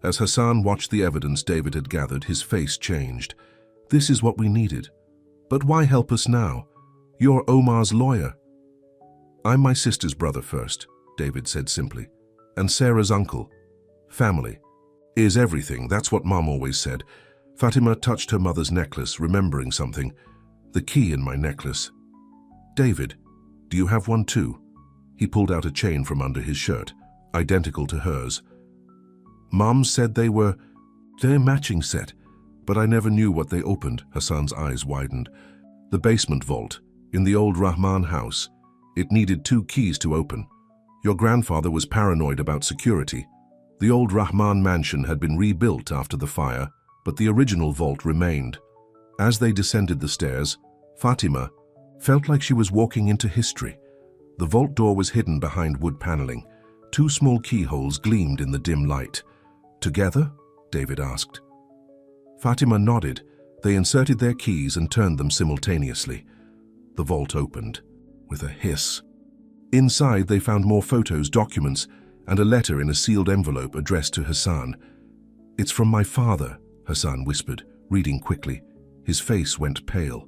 As Hassan watched the evidence David had gathered, his face changed. "This is what we needed. But why help us now? You're Omar's lawyer." "I'm my sister's brother first," David said simply. "And Sarah's uncle. Family is everything. That's what Mom always said." Fatima touched her mother's necklace, remembering something. "The key in my necklace." "David, do you have one too?" He pulled out a chain from under his shirt, identical to hers. "Mom said they're a matching set, but I never knew what they opened." Hassan's eyes widened. "The basement vault, in the old Rahman house. It needed 2 keys to open. Your grandfather was paranoid about security. The old Rahman mansion had been rebuilt after the fire, but the original vault remained." As they descended the stairs, Fatima felt like she was walking into history. The vault door was hidden behind wood paneling. 2 small keyholes gleamed in the dim light. "Together?" David asked. Fatima nodded. They inserted their keys and turned them simultaneously. The vault opened with a hiss. Inside, they found more photos, documents, and a letter in a sealed envelope addressed to Hassan. "It's from my father," Hassan whispered, reading quickly. His face went pale.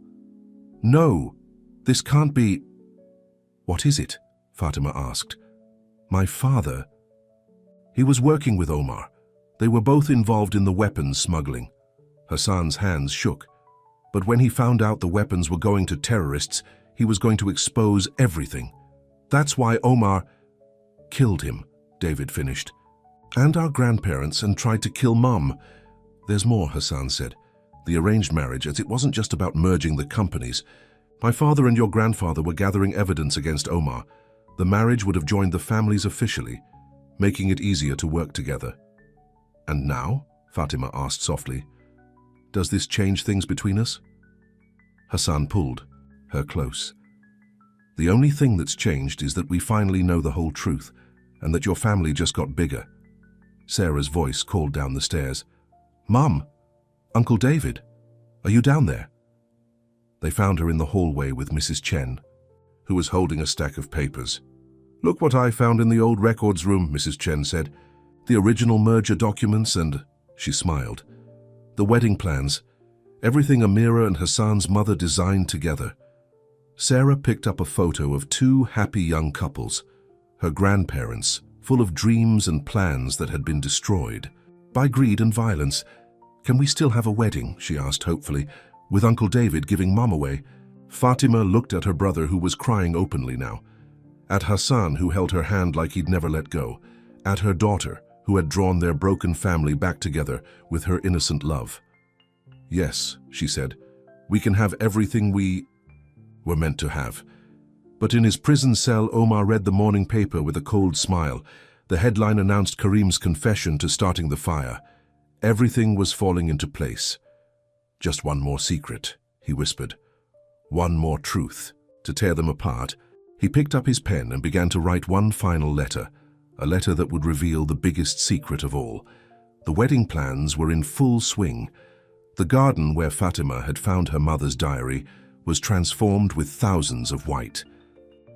"No, this can't be..." "What is it?" Fatima asked. "My father. He was working with Omar. They were both involved in the weapons smuggling." Hassan's hands shook. "But when he found out the weapons were going to terrorists, he was going to expose everything. That's why Omar..." "Killed him," David finished. And our grandparents, and tried to kill Mum. There's more, Hassan said. The arranged marriage, as it wasn't just about merging the companies. My father and your grandfather were gathering evidence against Omar. The marriage would have joined the families officially, making it easier to work together. And now? Fatima asked softly. Does this change things between us? Hassan pulled her close. The only thing that's changed is that we finally know the whole truth, and that your family just got bigger. Sarah's voice called down the stairs. Mum! Uncle David! Are you down there? They found her in the hallway with Mrs. Chen, who was holding a stack of papers. Look what I found in the old records room, Mrs. Chen said. The original merger documents and, she smiled, the wedding plans, everything Amira and Hassan's mother designed together. Sarah picked up a photo of two happy young couples, her grandparents, full of dreams and plans that had been destroyed by greed and violence. Can we still have a wedding, she asked hopefully, with Uncle David giving Mum away? Fatima looked at her brother, who was crying openly now, at Hassan, who held her hand like he'd never let go, at her daughter, who had drawn their broken family back together with her innocent love. Yes, she said, we can have everything we were meant to have. But in his prison cell, Omar read the morning paper with a cold smile. The headline announced Karim's confession to starting the fire. Everything was falling into place. Just one more secret, he whispered. One more truth. To tear them apart, he picked up his pen and began to write one final letter, a letter that would reveal the biggest secret of all. The wedding plans were in full swing. The garden where Fatima had found her mother's diary was transformed with thousands of white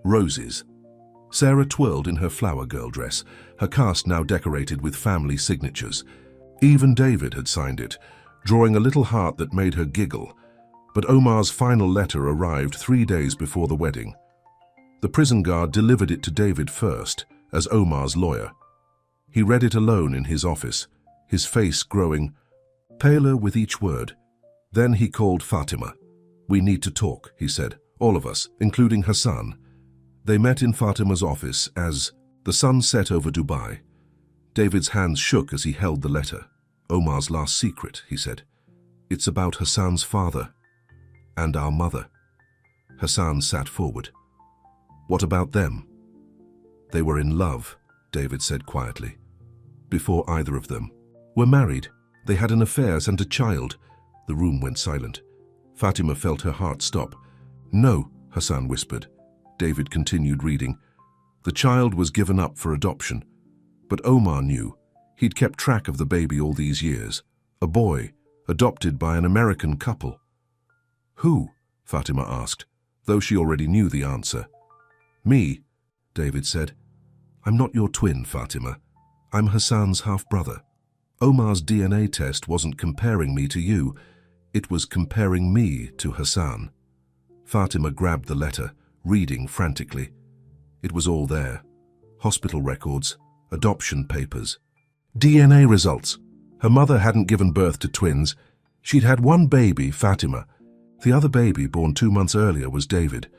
roses. Sarah twirled in her flower girl dress, her cast now decorated with family signatures. Even David had signed it, drawing a little heart that made her giggle. But Omar's final letter arrived 3 days before the wedding. The prison guard delivered it to David first, as Omar's lawyer. He read it alone in his office, his face growing paler with each word. Then he called Fatima. We need to talk, he said, all of us, including Hassan. They met in Fatima's office as the sun set over Dubai. David's hands shook as he held the letter. Omar's last secret, he said. It's about Hassan's father and our mother. Hassan sat forward. What about them? They were in love, David said quietly. Before either of them were married, they had an affair and a child. The room went silent. Fatima felt her heart stop. No, Hassan whispered. David continued reading. The child was given up for adoption. But Omar knew. He'd kept track of the baby all these years. A boy, adopted by an American couple. Who? Fatima asked, though she already knew the answer. Me, David said. I'm not your twin, Fatima. I'm Hassan's half-brother. Omar's DNA test wasn't comparing me to you. It was comparing me to Hassan. Fatima grabbed the letter, reading frantically. It was all there. Hospital records, adoption papers, DNA results. Her mother hadn't given birth to twins. She'd had one baby, Fatima. The other baby, born 2 months earlier, was David.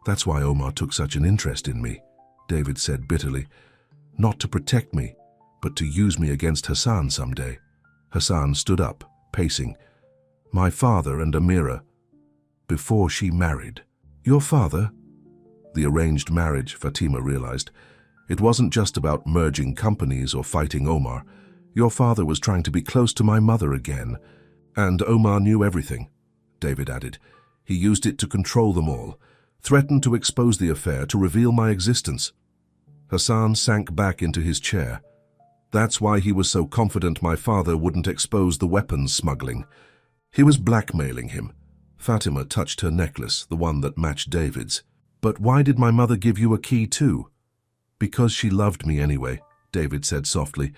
That's why Omar took such an interest in me, David said bitterly. Not to protect me, but to use me against Hassan someday. Hassan stood up, pacing. My father and Amira, before she married. Your father? The arranged marriage, Fatima realized. It wasn't just about merging companies or fighting Omar. Your father was trying to be close to my mother again. And Omar knew everything, David added. He used it to control them all, threatened to expose the affair, to reveal my existence. Hassan sank back into his chair. That's why he was so confident my father wouldn't expose the weapons smuggling. He was blackmailing him. Fatima touched her necklace, the one that matched David's. But why did my mother give you a key too? Because she loved me anyway, David said softly.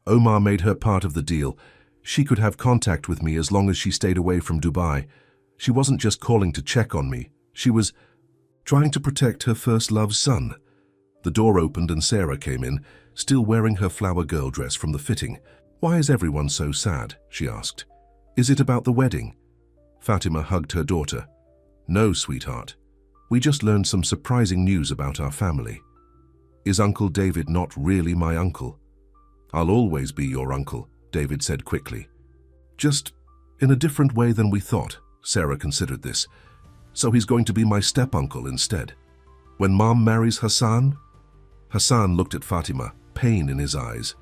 Omar made her part of the deal. She could have contact with me as long as she stayed away from Dubai. She wasn't just calling to check on me. She was trying to protect her first love's son. The door opened and Sarah came in, still wearing her flower girl dress from the fitting. Why is everyone so sad? She asked. Is it about the wedding? Fatima hugged her daughter. No, sweetheart. We just learned some surprising news about our family. Is Uncle David not really my uncle? "I'll always be your uncle," David said quickly. "Just in a different way than we thought." Sarah considered this. "So he's going to be my step-uncle instead. When Mom marries Hassan?" Hassan looked at Fatima, pain in his eyes.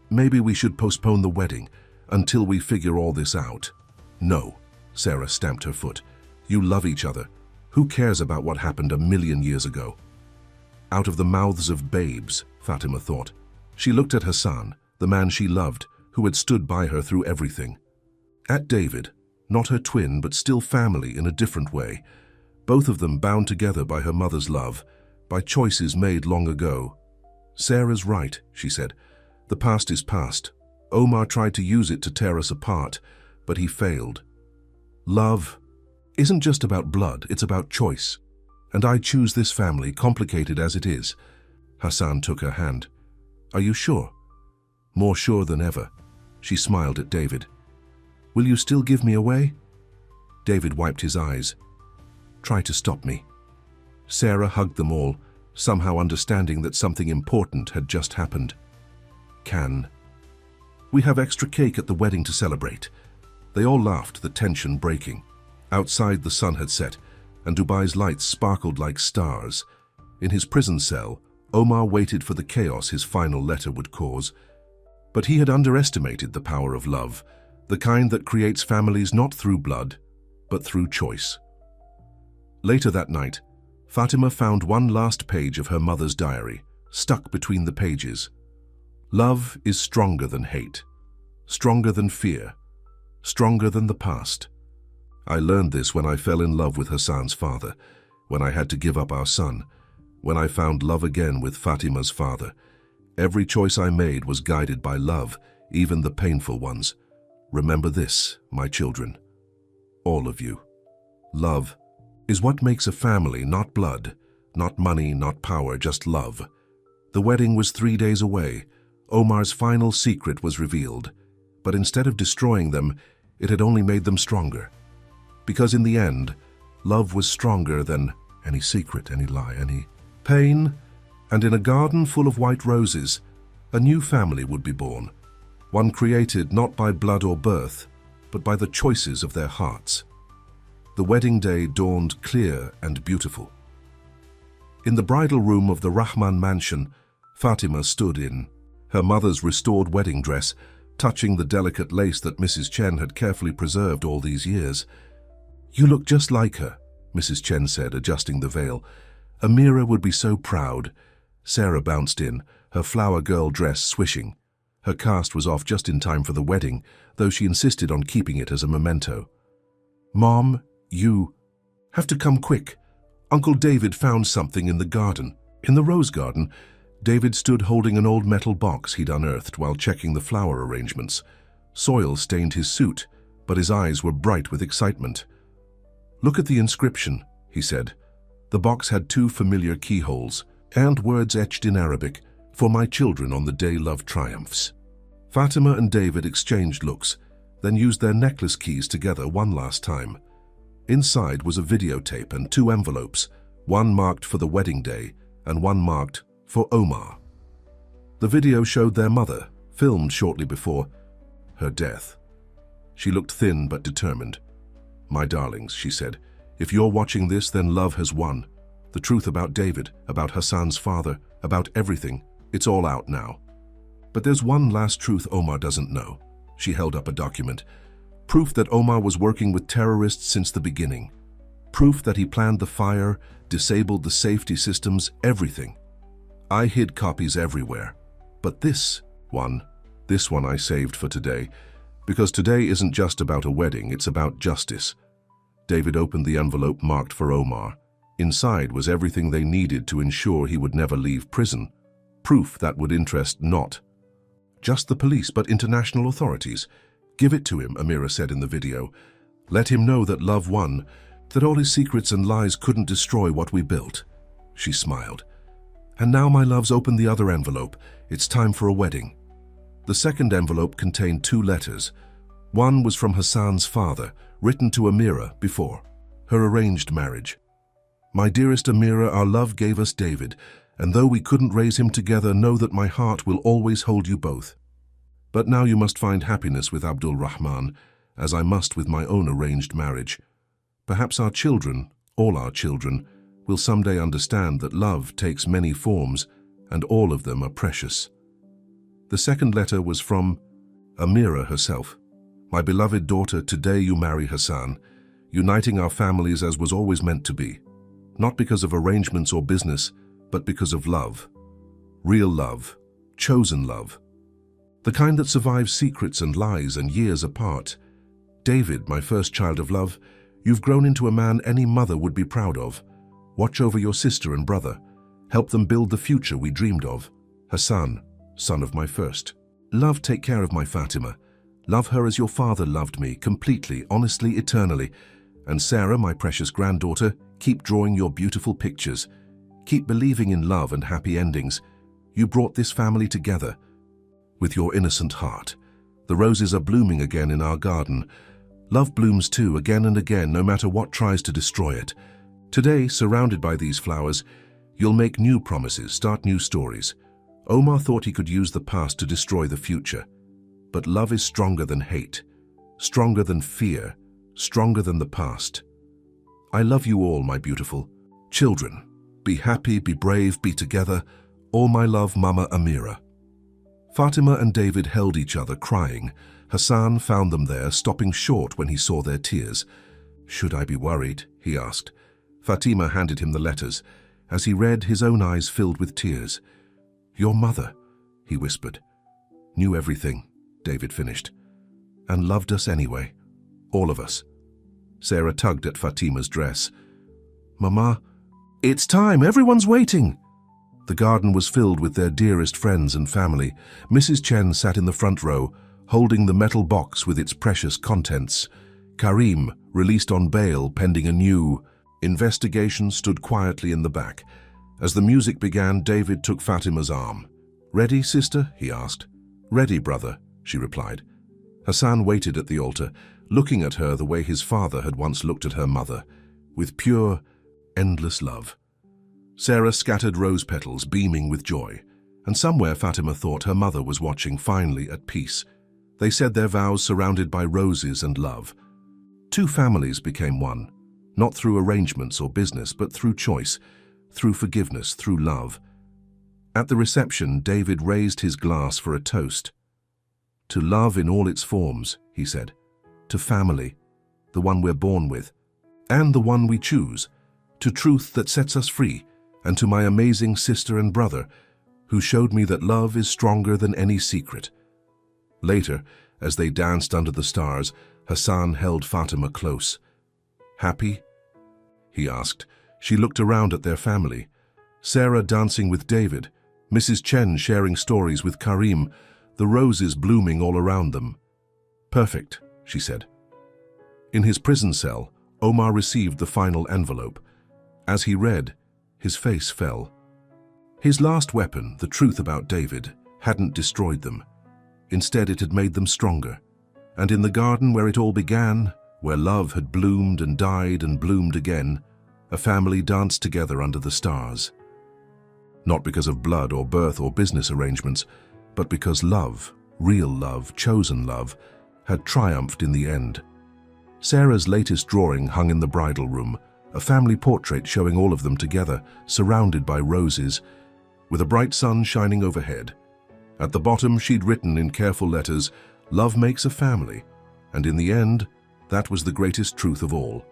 "Maybe we should postpone the wedding until we figure all this out." "No," Sarah stamped her foot. "You love each other. Who cares about what happened 1,000,000 years ago?" Out of the mouths of babes, Fatima thought. She looked at Hassan, the man she loved, who had stood by her through everything. At David, not her twin, but still family in a different way. Both of them bound together by her mother's love, by choices made long ago. "Sarah's right," she said. "The past is past. Omar tried to use it to tear us apart, but he failed. Love isn't just about blood, it's about choice. And I choose this family, complicated as it is." Hassan took her hand. "Are you sure?" "More sure than ever." She smiled at David. "Will you still give me away?" David wiped his eyes. "Try to stop me." Sarah hugged them all, somehow understanding that something important had just happened. "Can we have extra cake at the wedding to celebrate?" They all laughed, the tension breaking. Outside the sun had set, and Dubai's lights sparkled like stars. In his prison cell, Omar waited for the chaos his final letter would cause. But he had underestimated the power of love, the kind that creates families not through blood, but through choice. Later that night, Fatima found one last page of her mother's diary, stuck between the pages. "Love is stronger than hate, stronger than fear, stronger than the past. I learned this when I fell in love with Hassan's father, when I had to give up our son, when I found love again with Fatima's father. Every choice I made was guided by love, even the painful ones. Remember this, my children. All of you. Love is what makes a family, not blood, not money, not power, just love." The wedding was 3 days away. Omar's final secret was revealed. But instead of destroying them, it had only made them stronger. Because in the end, love was stronger than any secret, any lie, any pain. And in a garden full of white roses, a new family would be born. One created not by blood or birth, but by the choices of their hearts. The wedding day dawned clear and beautiful. In the bridal room of the Rahman mansion, Fatima stood in her mother's restored wedding dress, touching the delicate lace that Mrs. Chen had carefully preserved all these years. "You look just like her," Mrs. Chen said, adjusting the veil. "Amira would be so proud." Sarah bounced in, her flower girl dress swishing. Her cast was off just in time for the wedding, though she insisted on keeping it as a memento. "Mom, you have to come quick. Uncle David found something in the garden." In the rose garden, David stood holding an old metal box he'd unearthed while checking the flower arrangements. Soil stained his suit, but his eyes were bright with excitement. "Look at the inscription," he said. The box had 2 familiar keyholes and words etched in Arabic, "For my children on the day love triumphs." Fatima and David exchanged looks, then used their necklace keys together one last time. Inside was a videotape and 2 envelopes, one marked for the wedding day and one marked for Omar. The video showed their mother, filmed shortly before her death. She looked thin but determined. "My darlings," she said, "if you're watching this, then love has won. The truth about David, about Hassan's father, about everything, it's all out now. But there's one last truth Omar doesn't know." She held up a document. Proof that Omar was working with terrorists since the beginning. Proof that he planned the fire, disabled the safety systems, everything. I hid copies everywhere. But this one I saved for today, because today isn't just about a wedding, it's about justice. David opened the envelope marked for Omar. Inside was everything they needed to ensure he would never leave prison. Proof that would interest not just the police, but international authorities. "Give it to him," Amira said in the video. "Let him know that love won, that all his secrets and lies couldn't destroy what we built." She smiled. "And now, my loves, open the other envelope. It's time for a wedding." The second envelope contained 2 letters. One was from Hassan's father, written to Amira before her arranged marriage. "My dearest Amira, our love gave us David, and though we couldn't raise him together, know that my heart will always hold you both. But now you must find happiness with Abdul Rahman, as I must with my own arranged marriage. Perhaps our children, all our children, will someday understand that love takes many forms, and all of them are precious. The second letter was from Amira herself. My beloved daughter, today you marry Hassan, uniting our families as was always meant to be. Not because of arrangements or business, but because of love. Real love, chosen love. The kind that survives secrets and lies and years apart. David, my first child of love, you've grown into a man any mother would be proud of. Watch over your sister and brother. Help them build the future we dreamed of. Hassan, son of my first. Love, take care of my Fatima. Love her as your father loved me, completely, honestly, eternally. And Sarah, my precious granddaughter, keep drawing your beautiful pictures. Keep believing in love and happy endings. You brought this family together. With your innocent heart. The roses are blooming again in our garden. Love blooms too, again and again, no matter what tries to destroy it. Today, surrounded by these flowers, you'll make new promises, start new stories. Omar thought he could use the past to destroy the future. But love is stronger than hate, stronger than fear, stronger than the past. I love you all, my beautiful children. Be happy, be brave, be together. All my love, Mama Amira. Fatima and David held each other, crying. Hassan found them there, stopping short when he saw their tears. Should I be worried? He asked. Fatima handed him the letters. As he read, his own eyes filled with tears. Your mother, he whispered. Knew everything, David finished. And loved us anyway. All of us. Sarah tugged at Fatima's dress. Mama, it's time, everyone's waiting. The garden was filled with their dearest friends and family. Mrs. Chen sat in the front row, holding the metal box with its precious contents. Karim, released on bail pending a new investigation, stood quietly in the back. As the music began, David took Fatima's arm. Ready, sister? He asked. Ready, brother, she replied. Hassan waited at the altar, looking at her the way his father had once looked at her mother, with pure, endless love. Sarah scattered rose petals, beaming with joy, and somewhere Fatima thought her mother was watching, finally at peace. They said their vows surrounded by roses and love. Two families became one, not through arrangements or business, but through choice, through forgiveness, through love. At the reception, David raised his glass for a toast. To love in all its forms, he said. To family, the one we're born with, and the one we choose. To truth that sets us free, and to my amazing sister and brother, who showed me that love is stronger than any secret. Later, as they danced under the stars, Hassan held Fatima close. Happy? He asked. She looked around at their family. Sarah dancing with David, Mrs. Chen sharing stories with Karim, the roses blooming all around them. Perfect, she said. In his prison cell, Omar received the final envelope. As he read, his face fell. His last weapon, the truth about David, hadn't destroyed them. Instead, it had made them stronger. And in the garden where it all began, where love had bloomed and died and bloomed again, a family danced together under the stars. Not because of blood or birth or business arrangements, but because love, real love, chosen love, had triumphed in the end. Sarah's latest drawing hung in the bridal room, a family portrait showing all of them together, surrounded by roses, with a bright sun shining overhead. At the bottom, she'd written in careful letters, "Love makes a family," and in the end, that was the greatest truth of all.